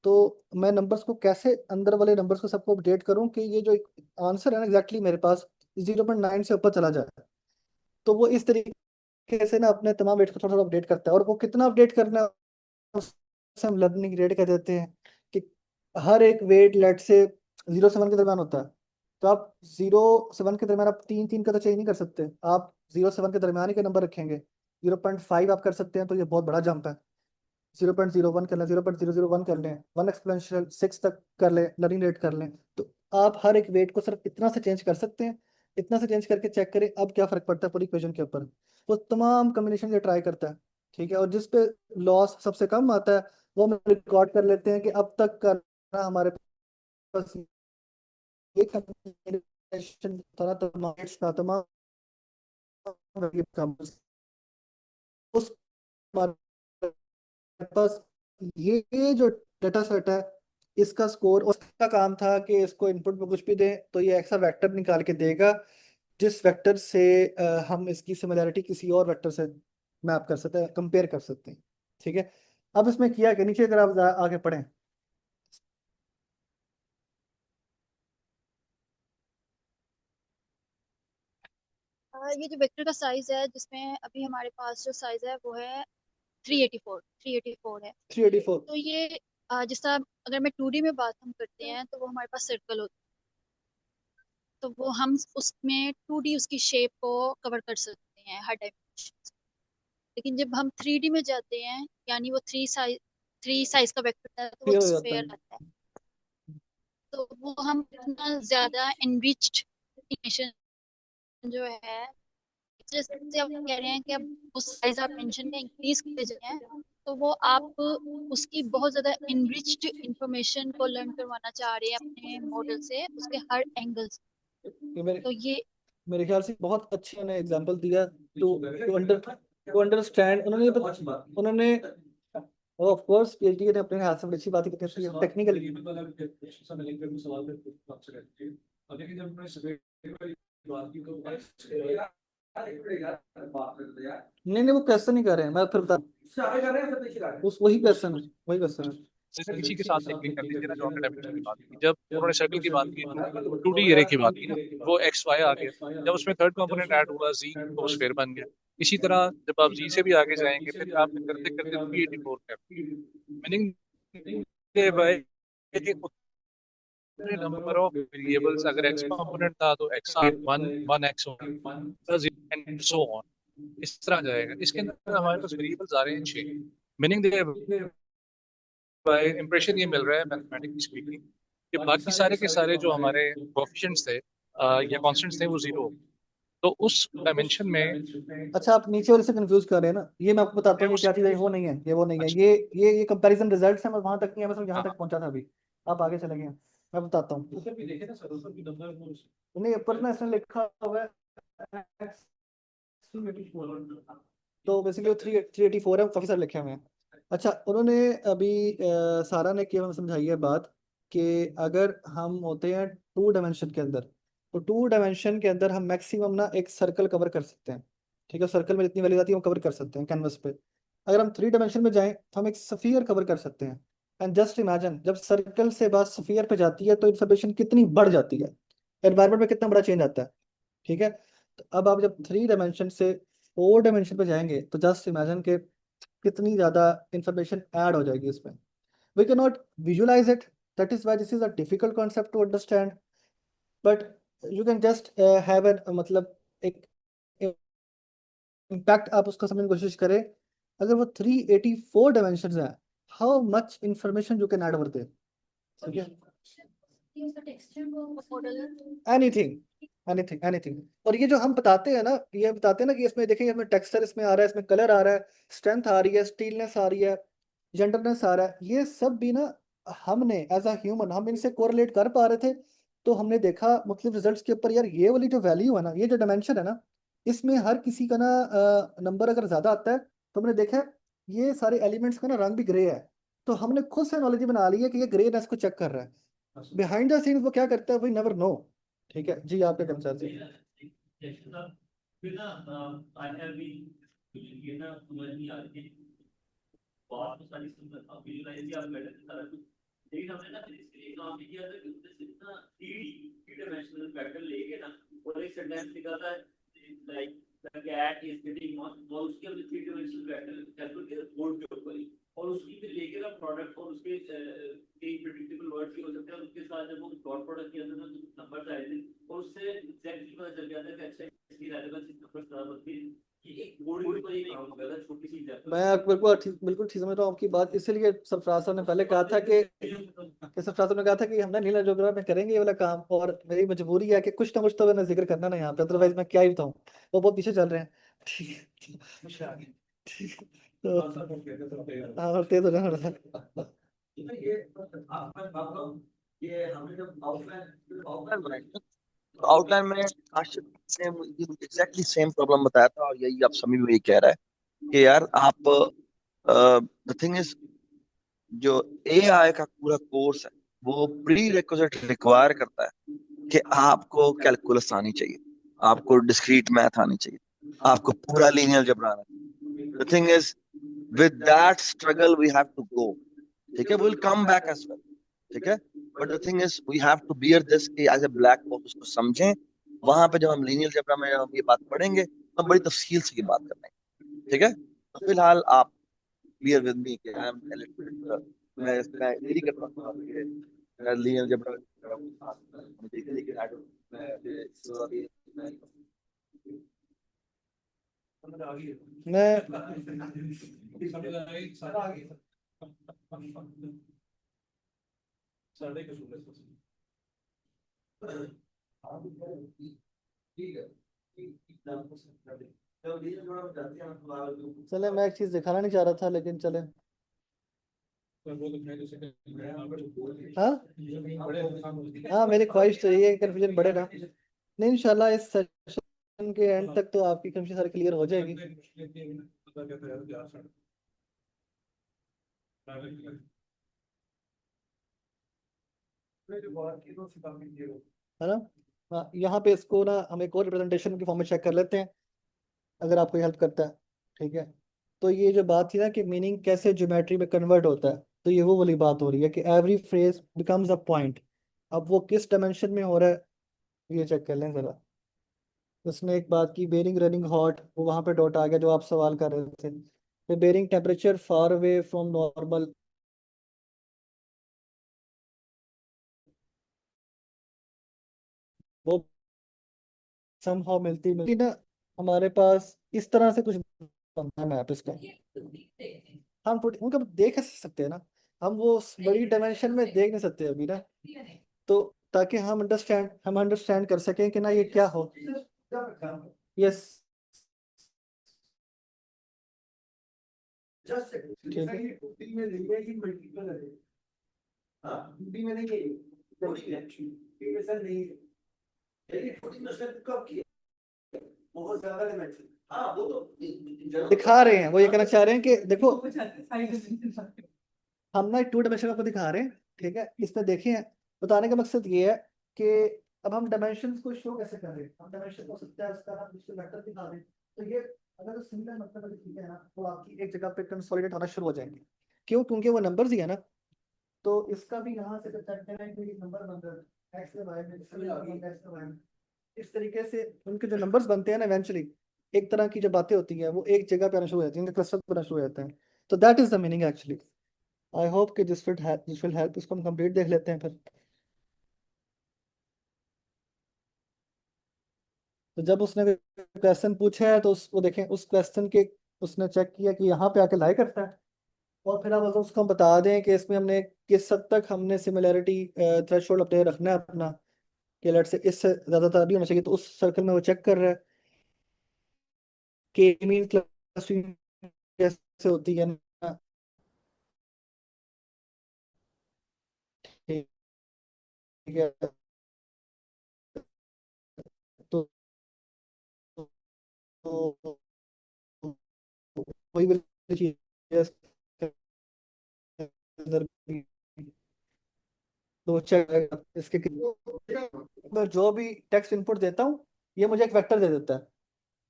तो मैं नंबर्स को कैसे अंदर वाले नंबर्स को सबको अपडेट करूं कि ये जो आंसर है ना एग्जैक्टली मेरे पास 0.9 से ऊपर चला जाए। तो वो इस तरीके से ना अपने तमाम वेट्स को थोड़ा थोड़ा अपडेट करता है, और वो कितना अपडेट करना है उसे हम लर्निंग रेट कह देते हैं। कि हर एक वेट लेट से 0 से 1 के दरम्यान होता है, तो आप 0 से 1 के दरम्यान आप 3 3 का तो चेंज नहीं कर सकते, आप 0 से 1 के दरम्यान ही का नंबर रखेंगे। 0.5 आप कर सकते हैं तो ये बहुत बड़ा जंप है, 0.01 कर लें, 0.001 कर लें, 1 एक्सपोनेंशियल 6 तक कर लें, लर्निंग रेट कर लें, तो आप हर एक वेट को सिर्फ इतना से चेंज कर सकते हैं। इतना से चेंज करके चेक करें अब क्या फर्क पड़ता है पूरी इक्वेशन के ऊपर। वो तमाम कम्बिनेशन ये ट्राई करता है, ठीक है, और जिस पे लॉस सबसे कम आता है वो हम रिकॉर्ड कर लेते हैं कि अब तक का ना हमारे पास ये कम्बिनेशन था, तमाम variables, उस हमारे पास ये जो डेटा सेट है इसका स्कोर, उसका काम था कि इसको इनपुट में कुछ भी दें तो ये ऐसा वेक्टर निकाल के देगा जिस वेक्टर से हम इसकी सिमिलैरिटी किसी और वेक्टर से मैप कर सकते हैं, कंपेयर कर सकते हैं, ठीक है। अब इसमें किया कि नीचे अगर आप आगे पढ़ें, ये जो वेक्टर का साइज है जिसमें अभी हमारे पास जो साइज है वो है 384 है। 384 तो ये जिस तरह अगर मैं 2D में बात हम करते हैं तो वो हमारे पास सर्कल होता है, तो वो हम उसमें 2D उसकी शेप को कवर कर सकते हैं हर डायमेंशन। लेकिन जब हम 3D में जाते हैं यानी वो थ्री साइज का वेक्टर है तो वो क्लियर हो जाता स्फेयर है। आता है, तो वो हम इतना ज्यादा एनरिच्ड इमेज जो है, जैसे आप कह रहे हैं कि अब उस साइज आप मेंशन का इंक्रीज करते जाए तो वो आप उसकी बहुत ज्यादा इनरिच्ड इंफॉर्मेशन को लर्न करवाना चाह रहे हैं अपने मॉडल से उसके हर एंगल से। ये मेरे तो ये मेरे ख्याल से बहुत अच्छी उन्होंने एग्जांपल दिया टू अंडरस्टैंड। उन्होंने ऑफ कोर्स PhD ने अपने हाथ से बड़ी अच्छी बात की थी टेक्निकली। लेकिन जब मैं सवेरे बात की तो नहीं नहीं वो क्वेश्चन नहीं कर रहे हैं, मैं फिर बता उस वही क्वेश्चन है, वही क्वेश्चन है। मैंने इसी के साथ एक लिंक कर दी थी ना जो आपने डायमेंशन की बात की, जब उन्होंने सर्कल की बात की तो 2D एरे की बात की ना, वो एक्स वाई आ गया, जब उसमें थर्ड कंपोनेंट ऐड हुआ जी तो वो स्फीयर बन गया। इसी तरह जब आप जी से भी आगे जाएंगे फिर आपने करते करते 384 कर, मीनिंग उतने नंबर ऑफ वेरिएबल्स, अगर एक्स कंपोनेंट था तो एक्स 1 एक्स होगा एंड सो ऑन, इस तरह जाएगा। इसके अंदर हमारे पास वेरिएबल्स आ रहे हैं 6, मीनिंग इम्प्रेशन ये मिल रहा है मैथमेटिकली स्पीकिंग कि बाकी सारे के सारे जो हमारे कोफिशिएंट्स थे या कांस्टेंट्स थे वो जीरो हो गए। तो उस डायमेंशन में अच्छा, आप नीचे वाले से कंफ्यूज कर रहे हैं ना, ये मैं आपको बताता मैं हूँ ये उस क्या चीज़ है, वो नहीं है, ये वो नहीं है, अच्छा ये कंपैरिजन रिजल्ट्स हैं, मैं वहां तक नहीं है, बस मैं यहाँ हाँ तक पहुंचा था अभी। आप आगे चले गए, मैं बताता हूँ। ऊपर भी देखे ना सर, ऊपर भी नंबर वो नहीं, ऊपर ना इसमें लिखा हुआ है तो बेसिकली वो 384 है, काफी सारे लिखे हुए हैं। अच्छा, उन्होंने अभी सारा ने किया, हमें समझाई है बात कि अगर हम होते हैं 2 डायमेंशन के अंदर, तो 2 डायमेंशन के अंदर हम मैक्सिमम ना एक सर्कल कवर कर सकते हैं। ठीक है, सर्कल में जितनी वैल्यू आती है वो कवर कर सकते हैं कैनवस पे। अगर हम 3 डायमेंशन में जाएं तो हम एक सफियर कवर कर सकते हैं। एंड जस्ट इमेजिन, जब सर्कल से बात सफियर पे जाती है तो इंफॉर्मेशन कितनी बढ़ जाती है, एनवायरमेंट में कितना बड़ा चेंज आता है। ठीक है, तो अब आप जब 3 डायमेंशन से 4 डायमेंशन पे जाएंगे तो जस्ट इमेजिन के कितनी ज़्यादा इंफॉर्मेशन ऐड हो जाएगी इसमें। We can not visualise it, that is why this is a difficult concept to understand, but you can just have an मतलब एक इम्पैक्ट आप उसका समझने की कोशिश करें। अगर वो 384 डायमेंशन है, how much information you can add over there. ठीक है, एनीथिंग, एनीथिंग, एनीथिंग। और ये जो हम बताते हैं ना, ये बताते हैं ना कि इसमें देखेंगे, इसमें टेक्सचर इसमें आ रहा है, इसमें कलर आ रहा है, स्ट्रेंथ आ रही है, स्टीलनेस आ रही है, जेंटलनेस आ रहा है, ये सब भी ना हमने एज अ ह्यूमन हम इनसे कोरिलेट कर पा रहे थे। तो हमने देखा मुख्तलिफ रिजल्ट्स के ऊपर, यार ये वाली जो वैल्यू है ना, ये जो डायमेंशन है ना, इसमें हर किसी का ना नंबर अगर ज्यादा आता है, तो हमने देखा है ये सारे एलिमेंट्स का ना रंग भी ग्रे है। तो हमने खुद से नॉलेज बना ली है कि ये ग्रेनेस को चेक कर रहा है, बिहाइंड द सीन्स वो क्या करता है वी नेवर नो। ठीक है जी, आपके कंसर्न से। फिर ना आई हैव बीन ये ना समझ नहीं आ रही बहुत सारी सुंदर अब विजुअलाइज किया मैंने सारा कुछ, लेकिन हमने ना फिर इसके लिए काम किया था कि उसने सिर्फ ना 3 डायमेंशनल पैटर्न लेके ना और एक सेंटेंस लिखा था like the cat is sitting on, और उसके अंदर 3 डायमेंशनल पैटर्न कैलकुलेट किया बोर्ड के ऊपर ही, और उसकी फिर लेके ना प्रोडक्ट और उसके कई प्रेडिक्टेबल वर्ड्स भी हो सकते हैं, उसके साथ जब वो डॉट प्रोडक्ट किया था ना तो नंबर्स आए थे, और उससे एग्जैक्टली पता चल गया था कि अच्छा इसकी रेलेवेंस इस नंबर से होती है कि एक बोर्ड के ऊपर ये काम हो गया था, छोटी सी एग्जांपल। मैं बिल्कुल ठीक समझ रहा हूँ आपकी बात, इसीलिए सरफराज साहब ने पहले कहा था कि सरफराज साहब ने कहा था कि हम ना नीला जोग्रा में करेंगे ये वाला काम, और मेरी मजबूरी है कि कुछ ना कुछ तो मैंने जिक्र करना ना यहाँ पे, अदरवाइज मैं क्या ही बताऊँ, वो बहुत पीछे चल रहे हैं। ठीक है, ठीक है, तो हाँ और तेज हो जाना थोड़ा सा। ये आप मैं बात करूं, ये हमने जब आउटलाइन बनाई थी, तो आउटलाइन में आशिफ ने एग्जैक्टली सेम प्रॉब्लम बताया था, और यही आप समी भी यही कह रहा है कि यार आप द थिंग इज जो एआई का पूरा कोर्स है वो प्री रिक्विजिट रिक्वायर करता है कि आपको कैलकुलस आनी चाहिए, आपको डिस्क्रीट मैथ आनी चाहिए, आपको पूरा लीनियर अलजेब्रा आना चाहिए। The thing is with that struggle we have to go, ठीक है, will come back as well, ठीक है, but the thing is we have to bear this कि एज ए ब्लैक बॉक्स उसको समझें। वहां पे जब हम लीनियर अलजेब्रा में हम ये बात पढ़ेंगे तो हम बड़ी तफसील से ये बात करेंगे, ठीक है। तो फिलहाल आप क्लियर विद मी कि आई एम मैं एग्री करता हूँ कि लीनियर अलजेब्रा लेकिन आई डोंट मैं चले, मैं एक चीज दिखाना नहीं चाह रहा था, लेकिन चले। हाँ हाँ, मेरी ख्वाहिश तो ये है कि कन्फ्यूजन बढ़े ना। नहीं, इंशाल्लाह इस सेशन के एंड तक तो आपकी कन्फ्यूजन सारी क्लियर हो जाएगी। है ना, हाँ, यहाँ पे इसको ना हम एक और रिप्रेजेंटेशन की फॉर्म में चेक कर लेते हैं, अगर आपको हेल्प करता है। ठीक है, तो ये जो बात थी ना कि मीनिंग कैसे ज्योमेट्री में कन्वर्ट होता है, तो ये वो वाली बात हो रही है कि every phrase becomes a point. अब वो किस डायमेंशन में हो रहा है ये चेक कर लें जरा। उसने एक बात की, बेरिंग रनिंग हॉट, वो वहां पे डॉट आ गया जो आप सवाल कर रहे थे। फिर bearing temperature far away from normal, वो समहाउ मिलती मिलती ना, हमारे पास इस तरह से कुछ बनता है मैप इसका। हम उनका देख सकते हैं ना हम वो उस बड़ी डायमेंशन में देख नहीं सकते अभी ना, तो ताकि हम अंडरस्टैंड कर सकें कि ना ये क्या हो। यस ठीक है। हाँ हिंदी में नहीं कही थोड़ी है नहीं लेकिन 40% कब किया बहुत ज्यादा डिमेंशन। हाँ वो तो दिखा रहे हैं, वो ये कहना चाह रहे हैं कि देखो हम ना 2 डायमेंशन आपको दिखा रहे हैं, ठीक है। इसमें देखिए बताने का मकसद ये है कि अब हम डायमेंशंस को शो कैसे कर रहे हैं, हम डायमेंशन को सकता है उसका हम दूसरे वेक्टर दिखा रहे हैं, तो ये अगर सिंगल मतलब अगर ठीक है ना, तो आपकी एक जगह पे कंसोलिडेट होना शुरू हो जाएंगे। क्यों? क्योंकि वो नंबर्स ही है ना। तो इसका भी यहाँ से चेक करें कि नंबर बन रहा है एक्स वाई में, एक्स वाई में, इस तरीके से उनके जो नंबर्स बनते हैं ना इवेंचुअली एक तरह की जो बातें होती हैं वो एक जगह पे आना शुरू हो जाती है, इनके क्लस्टर बनना शुरू हो जाते हैं। तो that is the meaning actually. I hope कि दिस विल हेल्प। इसको हम कंप्लीट देख लेते हैं फिर। तो जब उसने क्वेश्चन पूछा है तो उसको देखें, उस क्वेश्चन के उसने चेक किया कि यहाँ पे आके लाई करता है, और फिर अब अगर उसको हम बता दें कि इसमें हमने किस हद तक हमने सिमिलैरिटी थ्रेशोल्ड अपने रखना है अपना, कि लेट से इससे ज़्यादातर नहीं होना चाहिए, तो उस सर्कल में वो चेक कर रहा है कि मीन क्लस्टरिंग कैसे होती है ना। ठीक है, तो तो वही वाली चीज़ है इसके अंदर भी। तो चेक इसके मैं जो भी टेक्स्ट इनपुट देता हूँ ये मुझे एक वेक्टर दे देता है।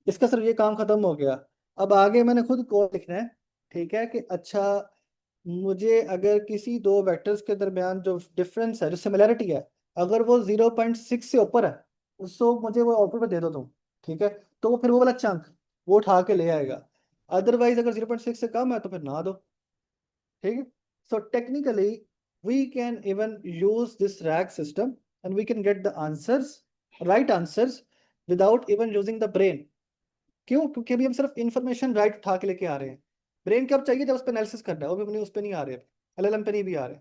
इसका सिर्फ ये काम खत्म हो गया। अब आगे मैंने खुद कोड लिखना है, ठीक है, कि अच्छा मुझे अगर किसी दो वेक्टर्स के दरमियान जो डिफरेंस है, जो सिमिलैरिटी है, अगर वो 0.6 से ऊपर है, उसको मुझे वो आउटपुट में दे दो तुम, ठीक है। तो वो फिर वो वाला चंक वो उठा के ले आएगा। अदरवाइज अगर 0.6 से कम है तो फिर ना दो, ठीक है। So technically we can even use this RAG system and we can get the answers, right answers, without even using the brain. क्यों? क्योंकि अभी हम सिर्फ इंफॉर्मेशन राइट उठा के लेके आ रहे हैं। ब्रेन कब चाहिए? जब उस पर एनालिसिस करना है, वो भी अपने उस पर नहीं आ रहे, एलएलएम पे नहीं भी आ रहे।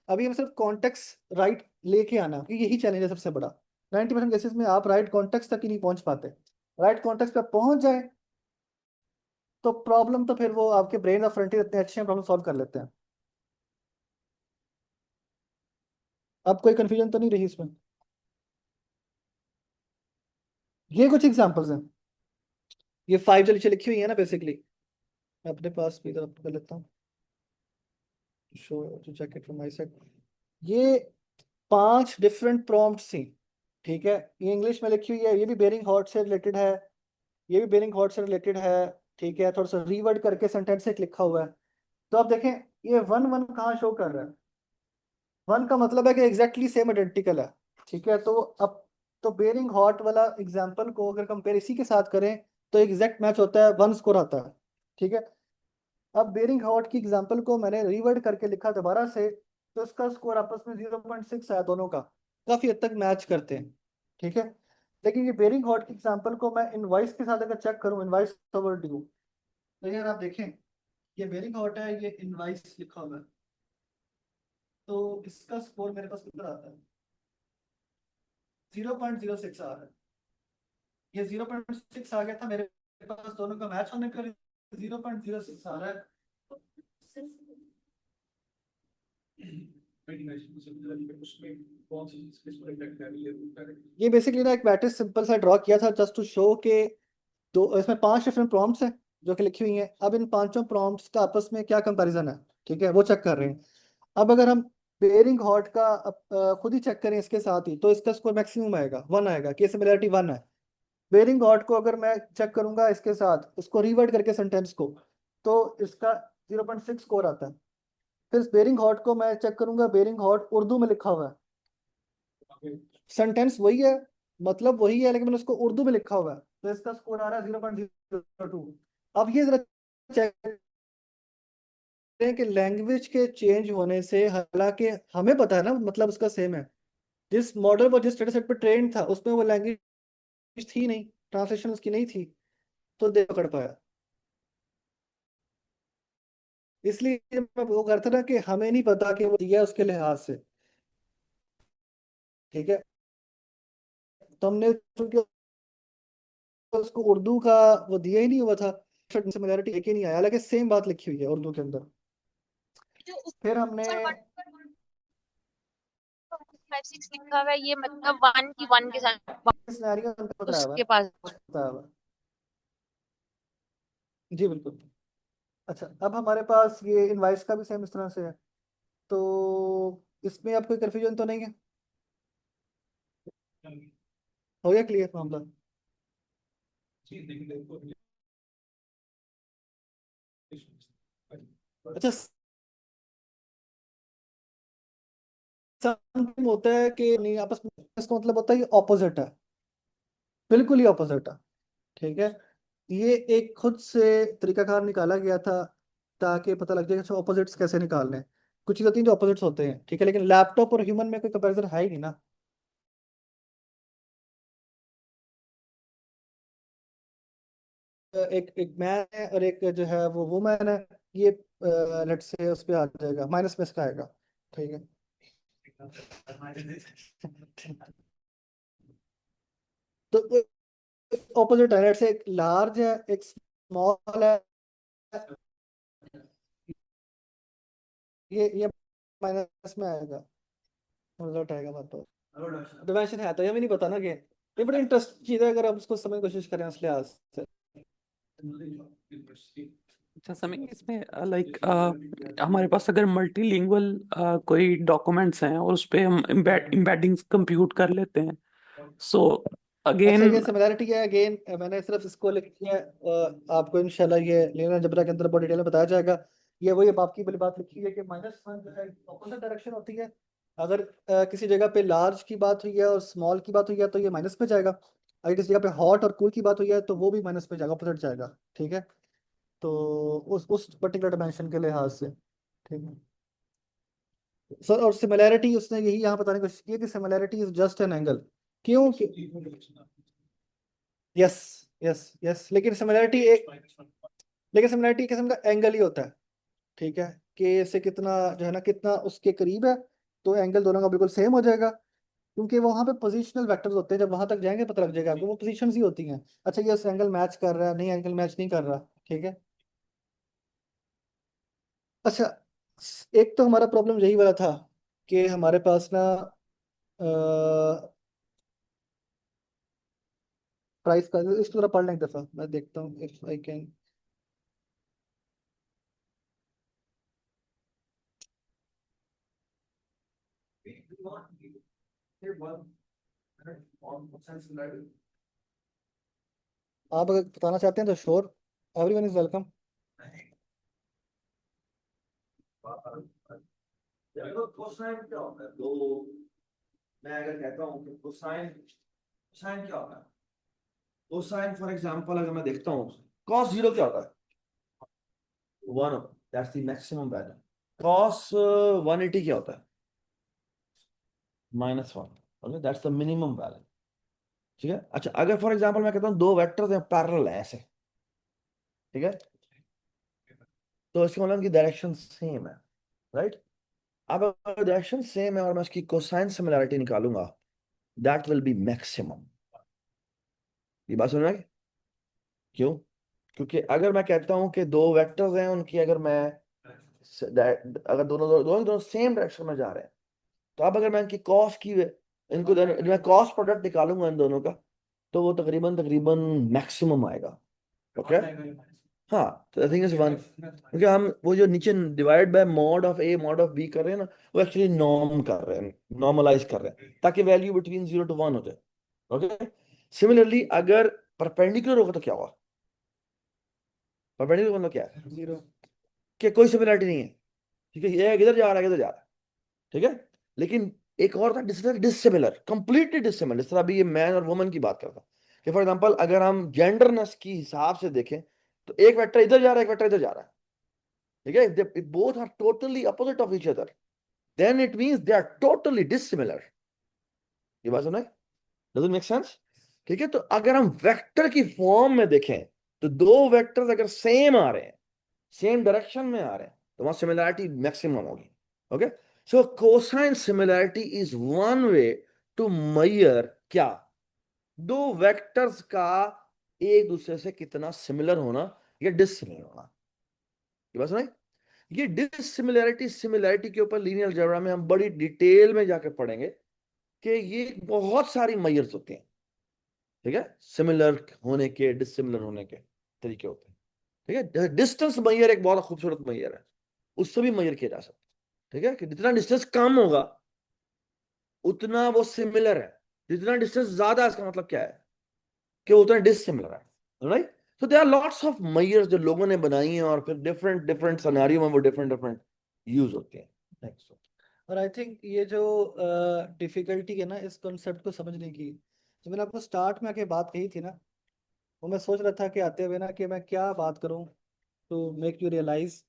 अभी हम सिर्फ कॉन्टेक्स्ट राइट लेके आना, क्योंकि यही चैलेंज है सबसे बड़ा। 90% केसेस में आप राइट कॉन्टेक्स्ट तक ही नहीं पहुंच पाते। राइट कॉन्टेक्स्ट पे पहुंच जाए तो प्रॉब्लम तो फिर वो आपके ब्रेन और फ्रंटियर इतने अच्छे हैं, प्रॉब्लम सॉल्व कर लेते हैं। अब कोई कंफ्यूजन तो नहीं रही इसमें? ये कुछ एग्जांपल्स हैं। ये 5 जो नीचे लिखी हुई है ना, बेसिकली मैं अपने पास भी इधर कर लेता हूँ, show to check it from my side. ये 5 डिफरेंट प्रॉम्प्ट्स थी, ठीक है। ये इंग्लिश में लिखी हुई है, ये भी बेरिंग हॉट से रिलेटेड है, ये भी बेरिंग हॉट से रिलेटेड है, ठीक है। थोड़ा सा रीवर्ड करके सेंटेंस एक लिखा हुआ है। तो आप देखें ये 1 1 कहाँ शो कर रहा है। 1 का मतलब है कि एग्जैक्टली सेम आइडेंटिकल है, ठीक है। तो अब तो बेरिंग हॉट वाला एग्जाम्पल को अगर कंपेयर इसी के साथ करें तो एग्जैक्ट मैच होता है, 1 स्कोर आता है, ठीक है। अब बेरिंग हॉट की एग्जाम्पल को मैंने रीवर्ड करके लिखा दोबारा से, तो इसका स्कोर आपस में 0.6 आया, दोनों का काफी हद तक मैच करते हैं, ठीक है। लेकिन ये बेरिंग हॉट की एग्जाम्पल को मैं इनवॉइस के साथ अगर चेक करूं, इनवॉइस ओवर ड्यू, तो यार आप देखें ये बेरिंग हॉट है, ये इनवॉइस लिखा हुआ है, तो इसका स्कोर मेरे पास कितना आता है? 0.06 आ रहा है। ये 0.6 आ गया था मेरे पास, दोनों का मैच होने का 0.06 आ रहा है। ये बेसिकली ना एक मैट्रिक्स सिंपल सा ड्रॉ किया था जस्ट टू शो के दो, इसमें 5 डिफरेंट प्रॉम्प्ट्स हैं जो कि लिखी हुई हैं। अब इन पांचों प्रॉम्प्ट्स का आपस में क्या कंपैरिजन है, ठीक है, वो चेक कर रहे हैं। अब अगर हम बेरिंग हॉट का खुद ही चेक करें इसके साथ ही, तो इसका स्कोर मैक्सिमम आएगा, 1 आएगा, कि सिमिलरिटी 1 है। बेरिंग हॉट को अगर मैं चेक करूंगा इसके साथ, इसको रिवर्ट करके सेंटेंस को, तो इसका 0.6 स्कोर आता है। फिर बेरिंग हॉट को मैं चेक करूंगा, बेरिंग हॉट उर्दू में लिखा हुआ है, सेंटेंस वही है, मतलब वही है, लेकिन मैंने उसको उर्दू में लिखा हुआ है, तो इसका स्कोर आ रहा है 0.02। अब ये जरा चेक करें कि लैंग्वेज के चेंज होने से, हालांकि हमें पता है ना मतलब उसका सेम है, जिस मॉडल पर जिस डेटा सेट पर ट्रेन था उसमें वो लैंग्वेज थी नहीं, ट्रांसलेशन उसकी नहीं थी, तो दे पकड़ पाया। इसलिए मैं वो करता ना कि हमें नहीं पता कि वो दिया है उसके लिहाज से, ठीक है। तो हमने चूंकि उसको उर्दू का वो दिया ही नहीं हुआ था, सिमिलैरिटी एक ही नहीं आया, हालांकि सेम बात लिखी हुई है उर्दू के अंदर। फिर हमने 5 6 लिखा हुआ है, ये मतलब 1 की 1 के साथ सिनेरियो बताया हुआ उसके पास। बताया हुआ। जी बिल्कुल। अच्छा, अब हमारे पास ये इनवाइस का भी सेम इस तरह से है, तो इसमें आप कोई कंफ्यूजन तो नहीं है? हो गया क्लियर मामला? जी लेकिन देखो अच्छा, समटाइम होता है कि नहीं आपस में, इसका मतलब होता है ये ऑपोजिट है, बिल्कुल ही ऑपोजिट है, ठीक है। ये एक खुद से तरीकाकार निकाला गया था ताकि पता लग जाए कि ऑपोजिट्स कैसे निकालने हैं। कुछ चीज़ होती हैं जो ऑपोजिट्स होते हैं, ठीक है, लेकिन लैपटॉप और ह्यूमन में कोई कंपैरिजन है ही नहीं ना। एक एक मैन है और एक जो है वो वुमन है, ये लेट से उस पे आ जाएगा, माइनस में इसका आएगा, ठीक है। तो ऑपोजिट है, लेट से एक लार्ज है एक स्मॉल है, ये माइनस में आएगा, रिजल्ट आएगा बात। तो डिमेंशन है तो ये भी नहीं पता ना कि ये बड़ी इंटरेस्ट चीज है अगर आप उसको समझने की कोशिश करें इस लिहाज से। अच्छा समी, इसमें लाइक हमारे पास अगर मल्टीलिंगुअल कोई डॉक्यूमेंट्स हैं और उस पे हम एम्बेडिंग्स कंप्यूट कर लेते हैं, सो अच्छा, अगेन ये सिमिलैरिटी है अगेन, मैंने सिर्फ इसको लिख दिया है, आपको इंशाल्लाह ये लेना जबरा के अंदर बहुत डिटेल में बताया जाएगा। ये वही अब आपकी वाली बात लिखी है कि -1 जो है ऑपोजिट डायरेक्शन होती है। अगर किसी जगह पे लार्ज की बात हुई है और स्मॉल की बात हुई है तो ये माइनस पे जाएगा, अगर किसी जगह पे हॉट और कूल की बात हुई है तो वो भी माइनस पे जाएगा, ऑपोजिट जाएगा, ठीक है। तो उस पर्टिकुलर डायमेंशन के लिहाज से, ठीक है सर। और सिमिलैरिटी उसने यही यहाँ बताने की कोशिश की है कि similarity is just an angle. क्यों? यस यस यस, लेकिन सिमिलैरिटी एक, लेकिन सिमिलैरिटी किस्म का एंगल ही होता है, ठीक है, कि से कितना जो है ना कितना उसके करीब है, तो एंगल दोनों का बिल्कुल सेम हो जाएगा, क्योंकि वहां पे पोजिशनल वेक्टर्स होते हैं, जब वहां तक जाएंगे पता लग जाएगा आपको वो पोजीशंस ही होती हैं। अच्छा, ये उस एंगल मैच कर रहा है, नहीं एंगल मैच नहीं कर रहा, ठीक है। अच्छा, एक तो हमारा प्रॉब्लम यही वाला था कि हमारे पास ना प्राइस का, इसको जरा पढ़ लें एक दफा, मैं देखता हूँ इफ आई कैन। आप अगर बताना चाहते हैं तो श्योर, एवरीवन इज वेलकम। देखो कोसाइन क्या होता है, तो मैं अगर कहता हूँ कि कोसाइन, कोसाइन क्या होता है, कोसाइन फॉर एग्जांपल अगर मैं देखता हूँ, cos 0 क्या होता है? 1, that's the maximum value. cos 180 क्या होता है? -1, okay, that's the minimum value, ठीक है। अच्छा, अगर फॉर एग्जांपल मैं कहता हूँ दो वेक्टर्स हैं पैरेलल है ऐसे, ठीक है, तो इसका मतलब की डायरेक्शन सेम है, राइट। अब अगर डायरेक्शन सेम है और मैं उसकी कोसाइन सिमिलैरिटी निकालूंगा, दैट विल बी मैक्सिमम। ये बात समझ में आई? क्यों? क्योंकि अगर मैं कहता हूं कि दो वेक्टर्स हैं, उनकी अगर मैं अगर दोनों दोनों दोनों सेम डायरेक्शन में जा रहे हैं, तो अब अगर मैं इनकी कॉस की इनको मैं कॉस प्रोडक्ट निकालूंगा इन दोनों का, तो वो तकरीबन तकरीबन मैक्सिमम आएगा, ओके। हाँ, तो आई थिंक इज 1, क्योंकि हम वो जो नीचे divide by mod of A mod of B कर रहे हैं ना, वो एक्चुअली नॉर्म कर रहे हैं, नॉर्मलाइज कर रहे हैं, ताकि वैल्यू बिटवीन 0 to 1 हो जाए, ओके। सिमिलरली अगर परपेंडिकुलर होगा तो क्या होगा? परपेंडिकुलर मतलब क्या है? जीरो। कि कोई सिमिलरिटी नहीं है, ठीक है, ये इधर जा रहा है इधर जा रहा है, ठीक है। लेकिन एक और था डिसिमिलर, कंप्लीटली डिसिमिलर, जिस तरह अभी ये मैन और वुमन की बात करता, कि फॉर एग्जांपल अगर हम जेंडरनेस की हिसाब से देखें, तो एक वेक्टर इधर जा रहा है, एक वेक्टर इधर जा रहा है, ठीक है, if both are totally opposite of each other, then it means they are totally dissimilar। ये बात सुना? Does it make sense? ठीक है, तो अगर हम वेक्टर की फॉर्म में देखें, तो दो वेक्टर्स अगर सेम आ रहे हैं, सेम डायरेक्शन में आ रहे हैं, तो वहां सिमिलैरिटी मैक्सिमम होगी। Okay, so cosine similarity is one way to measure क्या, दो वेक्टर्स का एक दूसरे से कितना सिमिलर होना या डिसिमिलर होना। ये बात सुनाई? ये डिसिमिलैरिटी सिमिलैरिटी के ऊपर लीनियर अलजेब्रा में हम बड़ी डिटेल में जाके पढ़ेंगे कि ये बहुत सारी मेजर्स होते हैं। ठीक है, सिमिलर होने के डिसिमिलर होने के तरीके होते हैं। ठीक है, डिस्टेंस मेजर एक बहुत खूबसूरत मेजर है, उससे भी मेजर किया जा सकता है। ठीक है, कि जितना डिस्टेंस कम होगा उतना वो सिमिलर है, जितना डिस्टेंस ज्यादा है इसका मतलब क्या है कि उतना डिसिमिलर है। Right, so there are lots of measures जो लोगों ने बनाई हैं और फिर डिफरेंट डिफरेंट सिनेरियो में वो डिफरेंट डिफरेंट यूज होते हैं। नेक्स्ट। और आई थिंक ये जो डिफिकल्टी है ना इस कॉन्सेप्ट को समझने की, जो मैंने आपको स्टार्ट में आके बात कही थी ना, वो मैं सोच रहा था कि आते हुए ना कि मैं क्या बात करूं टू मेक यू रियलाइज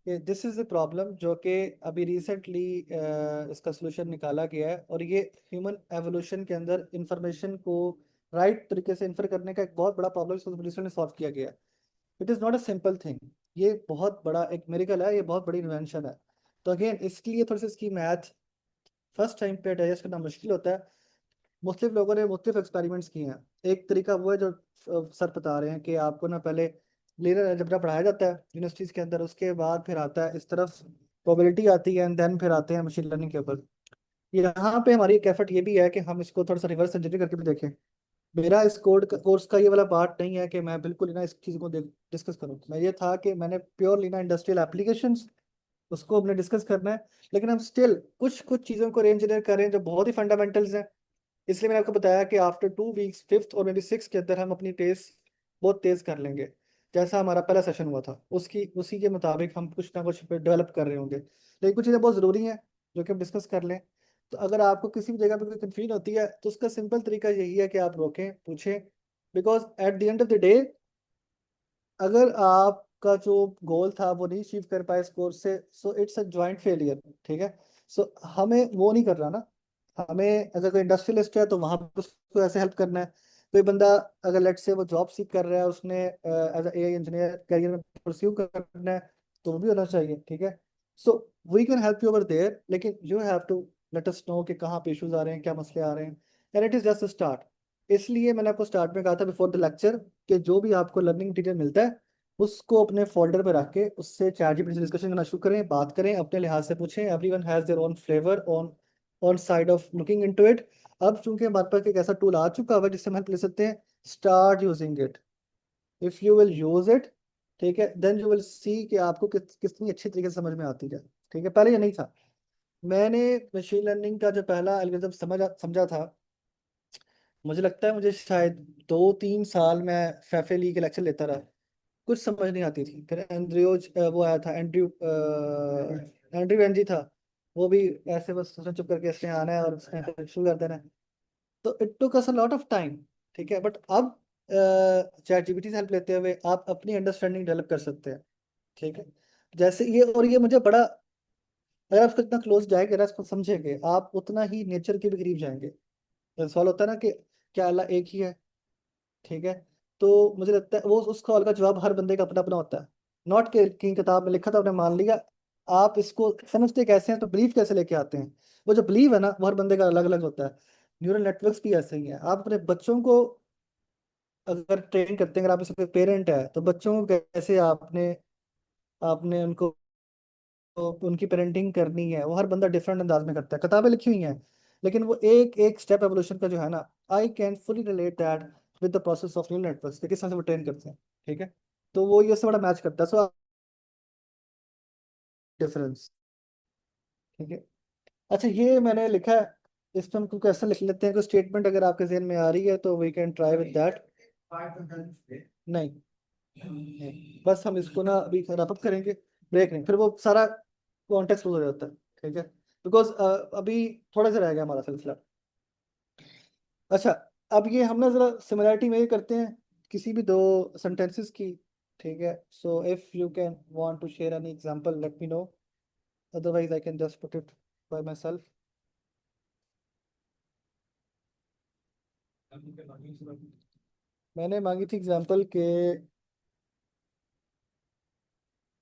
कि दिस इज द प्रॉब्लम जो कि अभी रिसेंटली इसका सोल्यूशन निकाला गया है। और ये ह्यूमन एवोल्यूशन के अंदर इंफॉर्मेशन को राइट तरीके से इन्फर करने का एक बहुत बड़ा प्रॉब्लम इसको सोल्यूशन ने सॉल्व किया गया है। It is not a simple thing, ये बहुत बड़ा एक मेरिकल है, ये बहुत बड़ी इन्वेंशन है। तो अगेन इसलिए थोड़ी सी इसकी मैथ फर्स्ट टाइम पे डाइजेस्ट करना मुश्किल होता है। मुख्तलिफ लोगों ने मुख्तलिफ एक्सपेरिमेंट्स किए हैं। एक तरीका वो है जो सर बता रहे हैं कि आपको ना पहले लीनियर अलजेब्रा पढ़ाया जाता है यूनिवर्सिटीज़ के अंदर, उसके बाद फिर आता है इस तरफ प्रोबेबिलिटी आती है, एंड देन फिर आते हैं मशीन लर्निंग के ऊपर। यहाँ पे हमारी एक एफर्ट ये भी है कि हम इसको थोड़ा सा रिवर्स इंजीनियरिंग करके भी देखें। मेरा इस कोर्स का ये वाला पार्ट नहीं है कि मैं बिल्कुल ना इस चीज़ को डिस्कस करूँ। मैं ये था कि मैंने प्योरली ना इंडस्ट्रियल एप्लीकेशंस उसको हमने डिस्कस करना है, लेकिन हम स्टिल कुछ कुछ चीज़ों को रे इंजीनियर कर रहे हैं जो बहुत ही फंडामेंटल्स हैं। इसलिए मैंने आपको बताया कि आफ्टर 2 वीक्स, फिफ्थ और मे बी सिक्स के अंदर हम अपनी पेस बहुत तेज़ कर लेंगे। जैसा हमारा पहला सेशन हुआ था उसकी उसी के मुताबिक हम कुछ ना कुछ डेवलप कर रहे होंगे। लेकिन कुछ चीज़ें बहुत ज़रूरी हैं जो कि हम डिस्कस कर लें। तो अगर आपको किसी भी जगह पे कोई कंफ्यूजन होती है तो उसका सिंपल तरीका यही है कि आप रोकें, पूछें। Because at the end of the day अगर आपका जो गोल था वो नहीं अचीव कर पाए इस कोर्स से, so it's a joint failure. ठीक है, सो हमें वो नहीं करना ना। हमें अगर कोई इंडस्ट्रियलिस्ट है तो वहां पे उसको ऐसे हेल्प करना है। कोई बंदा अगर लेट्स से वो जॉब सीख कर रहा है, उसने एज एआई इंजीनियर करियर में परस्यू करना है, तो वो भी होना चाहिए। ठीक है, so we can help you over there, लेकिन you have to let us know कि कहाँ पे इश्यूज आ रहे हैं, क्या मसले आ रहे हैं, and it is just start. इसलिए मैंने आपको स्टार्ट में कहा था बिफोर द लेक्चर कि जो भी आपको लर्निंग मटीरियल मिलता है उसको अपने फोल्डर पे रख के उससे चैट जीपीटी से डिस्कशन करना शुरू करें, बात करें, अपने लिहाज से पूछें। Everyone has their own flavour on side of looking into it. अब चूंकि हमारे पास एक ऐसा टूल आ चुका है जिससे हम हेल्प ले सकते हैं, start using it. If you will use it, ठीक है, देन यू विल सी कि आपको कितनी अच्छी तरीके से समझ में आती है। ठीक है, पहले ये नहीं था। मैंने मशीन लर्निंग का जो पहला एल्गोरिथम समझा था, मुझे लगता है मुझे शायद 2-3 साल मैं फैफे के लेक्चर लेता रहा, कुछ समझ नहीं आती थी। फिर वो आया था एंड्रयू एनजी था, वो भी ऐसे बस उसने चुप करके इसने आना है और उसने फिर शुरू कर देना है। तो it took us a lot of time. ठीक है, बट अब चैट जीपीटी से हेल्प लेते हुए आप अपनी अंडरस्टैंडिंग डेवलप कर सकते हैं। ठीक है, जैसे ये, और ये मुझे बड़ा, अगर आप उसको इतना क्लोज जाएंगे ना, इसको समझेंगे, आप उतना ही नेचर के भी करीब जाएंगे। तो सवाल होता है ना कि क्या अल्लाह एक ही है। ठीक है, तो मुझे लगता है वो उस सवाल का जवाब हर बंदे का अपना अपना होता है। नॉट के की किताब में लिखा था आपने मान लिया। आप इसको समझते कैसे हैं, तो बिलीव कैसे लेके आते हैं, वो जो बिलीव है ना वो हर बंदे का अलग अलग होता है। न्यूरल नेटवर्क्स भी ऐसे ही हैं। आप अपने बच्चों को अगर ट्रेन करते हैं, अगर आप इसके पेरेंट है तो बच्चों को कैसे आपने आपने उनको उनकी पेरेंटिंग करनी है, वो हर बंदा डिफरेंट अंदाज में करता है। किताबें लिखी हुई हैं, लेकिन वो एक एक स्टेप एवोल्यूशन का जो है ना, I can fully relate that with the process of neural networks कि किस तरह से वो ट्रेन करते हैं। ठीक है, तो वो ये उससे बड़ा मैच करता है। So difference. ठीक है, अच्छा ये मैंने लिखा है, इस पर हम कुछ क्वेश्चन लिख लेते हैं, कोई स्टेटमेंट अगर आपके जहन में आ रही है तो we can try with that. नहीं, नहीं, बस हम इसको ना अभी रैप अप करेंगे, ब्रेक नहीं, फिर वो सारा कॉन्टेक्स्ट हो जाता है। ठीक है, बिकॉज अभी थोड़ा सा रह गया हमारा सिलसिला। अच्छा, अब ये हम ना जरा सिमिलरिटी में ये करते हैं किसी भी दो सेंटेंसेस की। ठीक है, so if you can want to share any example let me know, otherwise I can just put it by my self. मैंने मांगी थी एग्जांपल के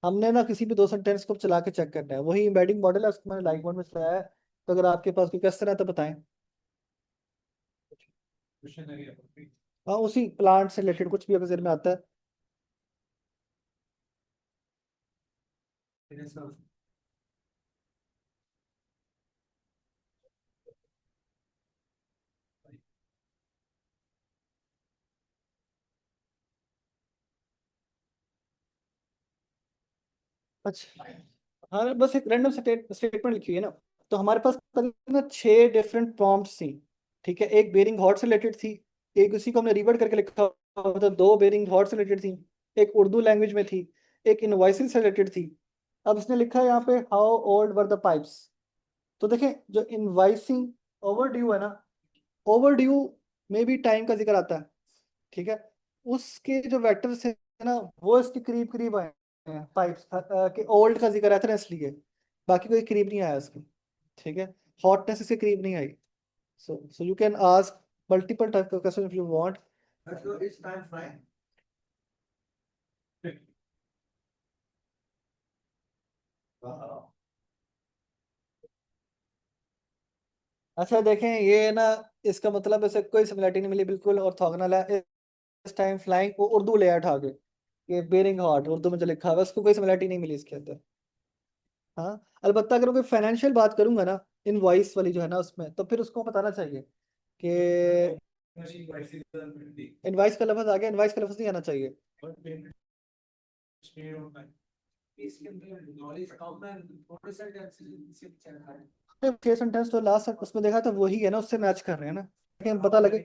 हमने ना किसी भी दो सेंटेंस को चला के चेक करना है, वही एम्बेडिंग मॉडल है, उसको मैंने लाइव मोड में चलाया है। तो अगर आपके पास कोई क्वेश्चन है तो बताएं। क्वेश्चन है हाँ, उसी प्लांट से रिलेटेड कुछ भी अगर नजर में आता है। अच्छा, हाँ बस एक रैंडम स्टेटमेंट लिखी है ना। तो हमारे पास पहले ना 6 डिफरेंट प्रॉम्प्ट्स थी, ठीक है। एक बेरिंग हॉट से रिलेटेड थी, एक उसी को हमने रिवर्ट करके लिखा हुआ था, 2 बेरिंग हॉट से रिलेटेड थी, एक उर्दू लैंग्वेज में थी, एक इनवॉइसिंग से रिलेटेड थी। अब इसने लिखा है यहाँ पे how old were the pipes. तो देखें, जो इनवॉइसिंग ओवर ड्यू है ना, ओवर ड्यू में भी टाइम का जिक्र आता है, ठीक है। उसके जो वेक्टर्स है ना, वो इसके करीब करीब आए हैं पाइप्स के, ओल्ड का जिक्र आता है इसलिए, बाकी कोई करीब नहीं आया इसके, ठीक है। हॉटनेस इसके करीब नहीं आई। So you can ask multiple type of question if you want. It's time flying. अच्छा देखें, ये ना, इसका मतलब ऐसे कोई सिमिलरिटी नहीं मिली, बिल्कुल ऑर्थोगोनल है। इस टाइम फ्लाइंग को उर्दू ले आया उठा के, ये बेरिंग हॉट उर्दू में जो लिखा हुआ है उसको कोई सिमिलरिटी नहीं मिली इसके अंदर। हाँ, अलबत्ता अगर मैं कोई फाइनेंशियल बात करूंगा ना, इनवॉइस वाली जो है ना उसमें, तो फिर उसको बताना चाहिए कि इनवॉइस का लफ्ज आ गया, इनवॉइस का लफ्ज नहीं आना चाहिए। इसके अंदर नॉलेज कम है, थोड़े से टेंस से पीछे रखा है। छह सेंटेंस तो लास्ट उसमें देखा तो वही है ना, उससे मैच कर रहे हैं ना, लेकिन पता लगे।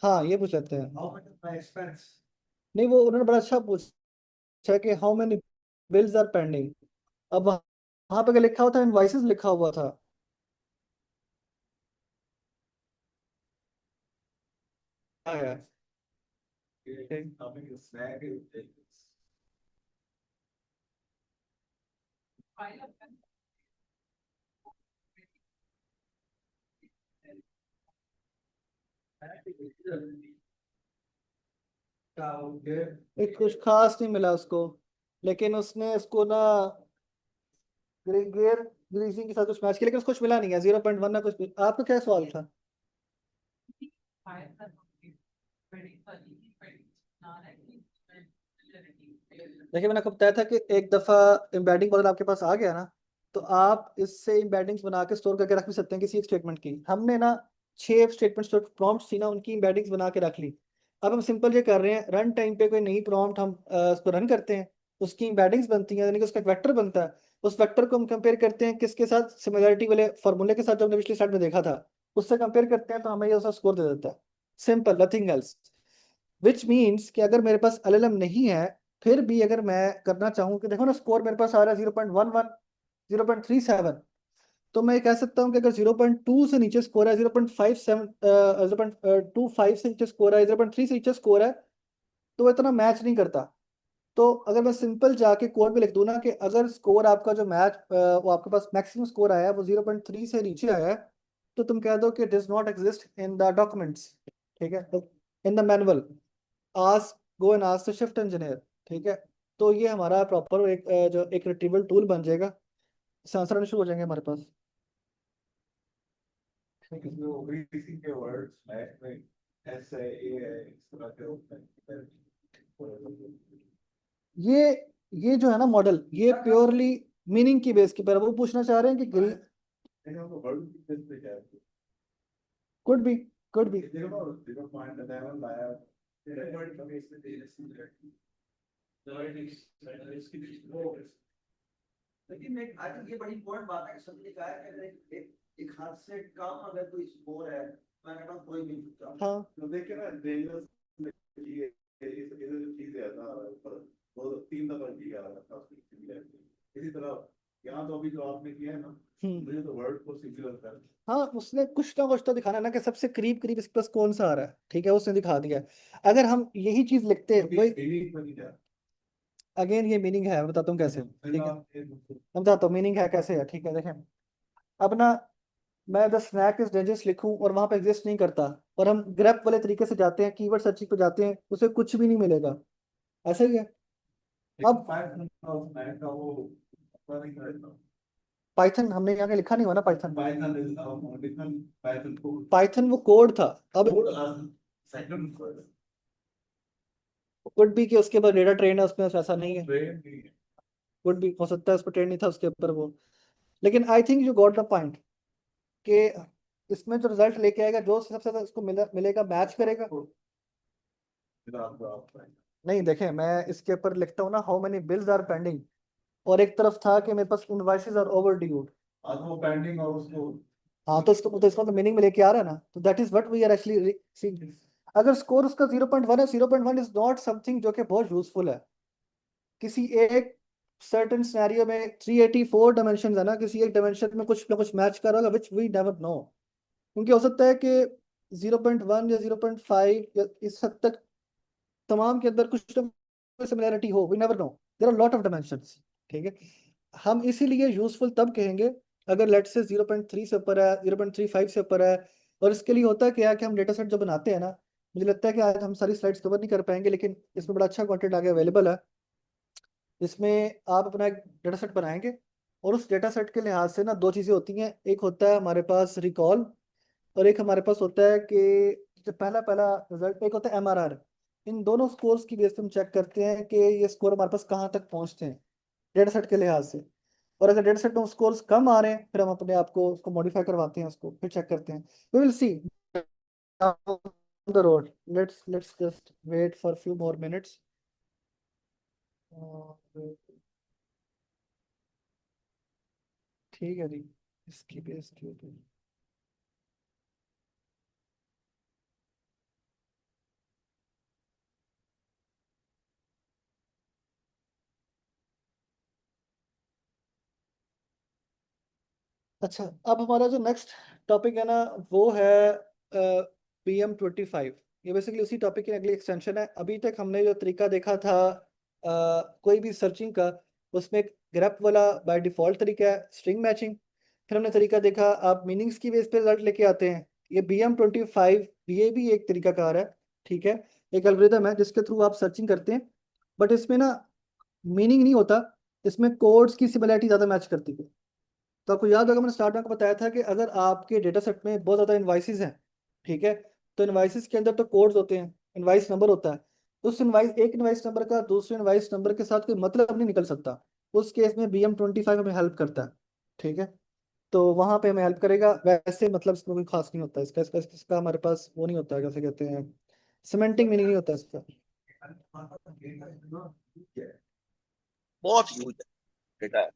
हाँ, ये पूछ लेते हैं। How much is my expense? नहीं, वो उन्होंने बड़ा अच्छा पूछा कि how many bills are pending. अब वहां पे क्या लिखा हुआ था, इनवॉइसेस लिखा हुआ था। हाँ यार, ठीक। कुछ खास नहीं मिला उसको, लेकिन उसने इसको ना गियर ग्रीसिंग के साथ कुछ मैच किया, लेकिन उसको कुछ मिला नहीं है, 0.1 ना कुछ भी। आपका क्या सवाल था? देखिए, मैंने आपको बताया था कि एक दफ़ा एम्बेडिंग मॉडल आपके पास आ गया ना, तो आप इससे एम्बेडिंग्स बना के स्टोर करके रख भी सकते हैं किसी एक स्टेटमेंट की। हमने ना 6 स्टेटमेंट्स जो प्रॉम्प्ट्स थी ना, उनकी एम्बेडिंग्स बना के रख ली। अब हम सिंपल ये कर रहे हैं, रन टाइम पे कोई नई प्रॉम्प्ट हम उसको रन करते हैं, उसकी एम्बेडिंग्स बनती हैं, यानी कि उसका एक वेक्टर बनता है। उस वेक्टर को हम कंपेयर करते हैं किसके साथ, सिमिलरिटी वाले फार्मूले के साथ जो हमने पिछली स्लाइड में देखा था, उससे कंपेयर करते हैं, तो हमें ये उसका स्कोर दे देता है। Simple, nothing else. Which means कि अगर मेरे पास एलएलएम नहीं है, फिर भी अगर मैं करना चाहूँ कि देखो ना, स्कोर मेरे पास आ रहा है 0.11, 0.37, तो मैं ये कह सकता हूँ कि अगर 0.2 से नीचे स्कोर है, 0.57, 0.25 से नीचे स्कोर है, 0.3 से नीचे स्कोर है, तो वो इतना मैच नहीं करता। तो अगर मैं सिंपल जाके कोड में लिख दूं ना कि अगर स्कोर आपका जो मैच वो आपके पास मैक्सिमम स्कोर आया है वो 0.3 से नीचे आया है, तो तुम कह दो कि does not exist in the documents, ठीक है, in the manual, ask go and ask the shift engineer, ठीक है। तो ये हमारा प्रॉपर एक जो एक रिट्रीवल टूल बन जाएगा, इससे आंसर आने शुरू हो जाएंगे हमारे पास। किसी के वर्ड्स में ऐसे ये इस तरह के होते हैं। ये ये जो है ना मॉडल, ये प्योरली मीनिंग की बेस के पर वो पूछना चाह रहे हैं कि कुड बी, कुड बी। लेकिन आज ये बड़ी इंपॉर्टेंट बात है, सबने कहा है कि अगर एक हाथ से कम अगर कोई स्कोर है, मैं कहता हूँ कोई नहीं पूछता। हाँ, तो देखिए ना, डेंजरस ये इस जो चीज है ना, पर 2-3 दफा किया इसी तरह यहाँ तो अभी जो आपने किया है ना, मुझे तो वर्ड को सिंपल लगता है। हाँ, उसने कुछ ना कुछ तो दिखाना है ना कि सबसे करीब करीब इसके पास कौन सा आ रहा है, ठीक है, उसने दिखा दिया है। अगर हम यही चीज लिखते हैं वही, अगेन ये मीनिंग है, मैं बताता हूँ कैसे, ठीक है, मैं बताता हूँ मीनिंग है कैसे है, ठीक है। देखें, अब ना मैं द स्नैक इज डेंजरस लिखूं और वहां पे एग्जिस्ट नहीं करता, और हम ग्रेप वाले तरीके से जाते हैं, कीवर्ड सर्चिंग पे जाते हैं, उसे कुछ भी नहीं मिलेगा, ऐसा ही है। अब पाइथन और मैथ का वो पता नहीं करता। पाइथन हमने यहाँ के लिखा नहीं हुआ ना Python. Python is different Python code Python वो कोड था। अब सेकंड कुड भी कि उसके ऊपर डेटा ट्रेन है, उसमें ऐसा नहीं है। ट्रेन नहीं है। कुड भी हो सकता है उस पर ट्रेन नहीं था उसके ऊपर वो। लेकिन I think you got the point कि इसमें जो रिजल्ट लेके आएगा, जो सबसे ज्यादा उसको मिलेगा मैच करेगा। नहीं देखें, मैं इसके ऊपर लिखता हूँ ना how many bills are pending, और एक तरफ था कि मेरे पास इनवॉइसेस आर ओवर ड्यूड। आज वो पेंडिंग और उसको हाँ तो इसको तो मीनिंग में लेके आ रहा है ना, तो that is what we are actually seeing. अगर स्कोर उसका 0.1 है, 0.1 इज नॉट समथिंग जो कि बहुत यूजफुल है। किसी एक सर्टेन सिनेरियो में 384 डायमेंशन है ना, किसी एक डायमेंशन में कुछ ना कुछ मैच कर रहा होगा, विच वी नेवर नो। क्योंकि हो सकता है कि 0.1 या 0.5 या इस हद तक तमाम के अंदर कुछ ना सिमिलैरिटी हो, we never know, there are lot of dimensions. ठीक है, हम इसीलिए यूजफुल तब कहेंगे अगर लेट से 0.3 से ऊपर है, 0.35 से ऊपर है। और इसके लिए होता है क्या कि हम डेटा सेट जो बनाते हैं ना, मुझे लगता है कि आज हम सारी स्लाइड्स कवर नहीं कर पाएंगे, लेकिन इसमें बड़ा अच्छा कंटेंट आगे अवेलेबल है। इसमें आप अपना एक डेटा सेट बनाएंगे, और उस डेटा सेट के लिहाज से ना दो चीज़ें होती हैं। एक होता है हमारे पास रिकॉल, और एक हमारे पास होता है कि जो पहला पहला रिजल्ट, एक होता है MRR। इन दोनों स्कोर्स की बेस पे हम चेक करते हैं कि ये स्कोर हमारे पास कहाँ तक पहुँचते हैं डेटा सेट के लिहाज से। और अगर डेटा सेट में स्कोर्स कम आ रहे हैं, फिर हम अपने आप को उसको मॉडिफाई करवाते हैं, उसको फिर चेक करते हैं। We will see the road. Let's just wait for few more minutes. ठीक है जी, इसकी बेस के ऊपर। अच्छा, अब हमारा जो नेक्स्ट टॉपिक है ना, वो है PM25। ये बेसिकली उसी टॉपिक की अगली एक्सटेंशन है। अभी तक हमने जो तरीका देखा था कोई भी सर्चिंग का, उसमें एक ग्रेप वाला बाय डिफॉल्ट तरीका है स्ट्रिंग मैचिंग। फिर हमने तरीका देखा आप मीनिंग्स की बेस पे रिजल्ट लेके आते हैं। ये BM25 ये भी एक तरीका कार है। ठीक है, एक एल्गोरिदम है जिसके थ्रू आप सर्चिंग करते हैं, बट इसमें ना मीनिंग नहीं होता, इसमें कोड्स की सिमिलैरिटी ज़्यादा मैच करती है। तो आपको याद होगा मैंने स्टार्ट में आपको बताया था कि अगर आपके डेटा सेट में बहुत ज़्यादा इन्वाइसेस हैं, ठीक है, तो इन्वाइसेस के अंदर तो कोड्स होते हैं, इन्वाइस नंबर होता है। उस इन्वाइस एक इन्वाइस नंबर का दूसरे इन्वाइस नंबर के साथ कोई मतलब नहीं निकल सकता। उस केस में BM25 हमें हेल्प करता है। ठीक है, तो वहाँ पे हमें हेल्प करेगा। वैसे मतलब इसमें कोई खास नहीं होता, इसका हमारे पास वो नहीं होता, कैसे कहते हैं, सिमेंटिक मीनिंग नहीं होता इसका। बहुत ह्यूज डेटा है।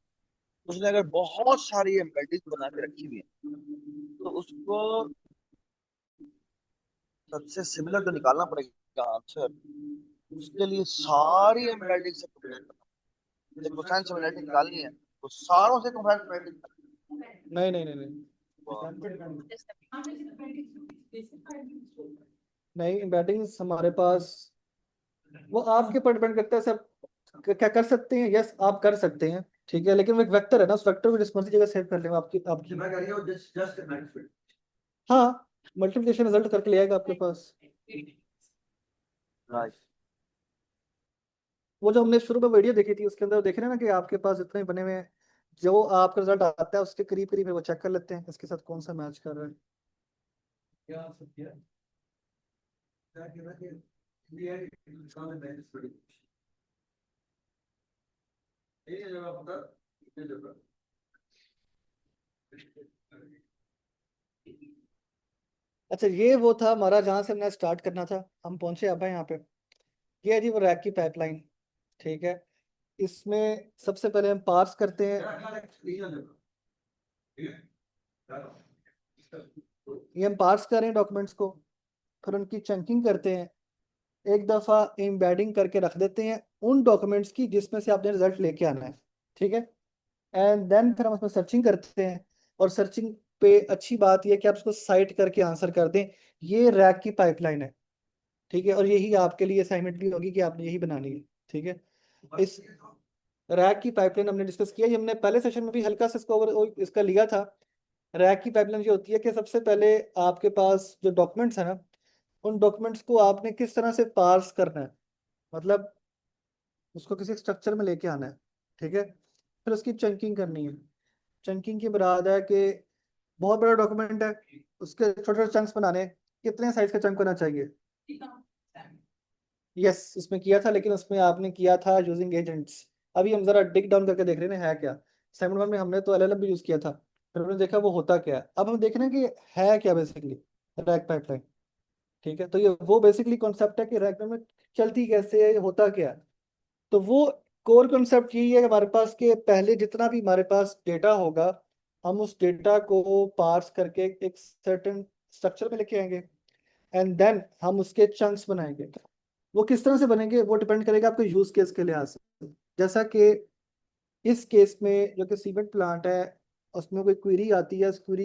उसने अगर बहुत सारी एम्बेडिंग बना के रखी हुई है, तो उसको सबसे सिमिलर तो निकालना पड़ेगा आंसर। उसके लिए सारी एम्बेडिंग से कंपेयर करना, जब कोसाइन सिमिलरिटी निकालनी है तो सारों से कंपेयर करके नहीं नहीं नहीं नहीं नहीं, एम्बेडिंग्स हमारे पास वो आपके पर डिपेंड करता है सर। क्या कर सकते हैं, यस आप कर सकते हैं, ठीक है, लेकिन वो एक वेक्टर है ना, उस वेक्टर को जिस मर्जी जगह सेव कर लेंगे आपकी आपकी हाँ, मल्टीप्लिकेशन रिजल्ट करके ले आएगा आपके पास। वो जो हमने शुरू में वीडियो देखी थी उसके अंदर देख रहे हैं ना कि आपके पास जितने बने हुए हैं, जो आपका रिजल्ट आता है उसके करीब करीब है, वो चेक कर लेते हैं इसके साथ कौन सा मैच कर रहा है। क्या सब किया क्या कहना कि इंडिया इंसान में मैनेज बड़ी ये जगह पता ये जगह अच्छा, ये वो था हमारा जहाँ से हमने स्टार्ट करना था, हम पहुंचे अब यहाँ पे। ये है जी वो रैक की पाइपलाइन। ठीक है, इसमें सबसे पहले हम पार्स करते हैं। ये हम पार्स कर रहे हैं डॉक्यूमेंट्स को, फिर उनकी चंकिंग करते हैं, एक दफ़ा एम्बेडिंग करके रख देते हैं उन डॉक्यूमेंट्स की जिसमें से आपने रिजल्ट लेके आना है। ठीक है, एंड देन फिर हम उसमें सर्चिंग करते हैं। और सर्चिंग पे अच्छी बात यह है कि आप उसको साइट करके आंसर कर दें। ये रैक की पाइपलाइन है। ठीक है, और यही आपके लिए असाइनमेंट भी होगी कि आपने यही बनानी है। ठीक है, इस रैक की पाइपलाइन हमने डिस्कस किया, ये हमने पहले सेशन में भी हल्का सा इसका लिया था। रैक की पाइपलाइन ये होती है कि सबसे पहले आपके पास जो डॉक्यूमेंट्स है ना, उन डॉक्यूमेंट्स को आपने किस तरह से पार्स करना है। मतलब उसको किसी स्ट्रक्चर में लेके आना है, ठीक है। फिर उसकी चंकिंग करनी है। चंकिंग की मुराद है कि बहुत बड़ा डॉक्यूमेंट है, उसके छोटे छोटे चंक्स बनाने, कितने साइज का चंक होना चाहिए। यस, इसमें किया था, लेकिन उसमें आपने किया था यूजिंग एजेंट्स। अभी हम जरा डिग डाउन करके देख रहे हैं है क्या। सेगमेंट 1 में हमने तो एलएलएम भी यूज किया था, फिर हमने देखा वो होता क्या है। अब हम देख रहे हैं कि है क्या बेसिकली रैक पाइपलाइन, ठीक है। तो ये वो बेसिकली कॉन्सेप्ट है कि रैक में चलती कैसे है, होता क्या है। तो वो कोर कॉन्सेप्ट यही है कि हमारे पास के पहले जितना भी हमारे पास डेटा होगा, हम उस डेटा को पार्स करके एक सर्टेन स्ट्रक्चर में लेके आएंगे, एंड देन हम उसके चंक्स बनाएंगे। वो किस तरह से बनेंगे वो डिपेंड करेगा आपके यूज केस के लिहाज से। जैसा कि इस केस में जो कि सीमेंट प्लांट है, उसमें कोई क्वेरी आती है, उस क्वेरी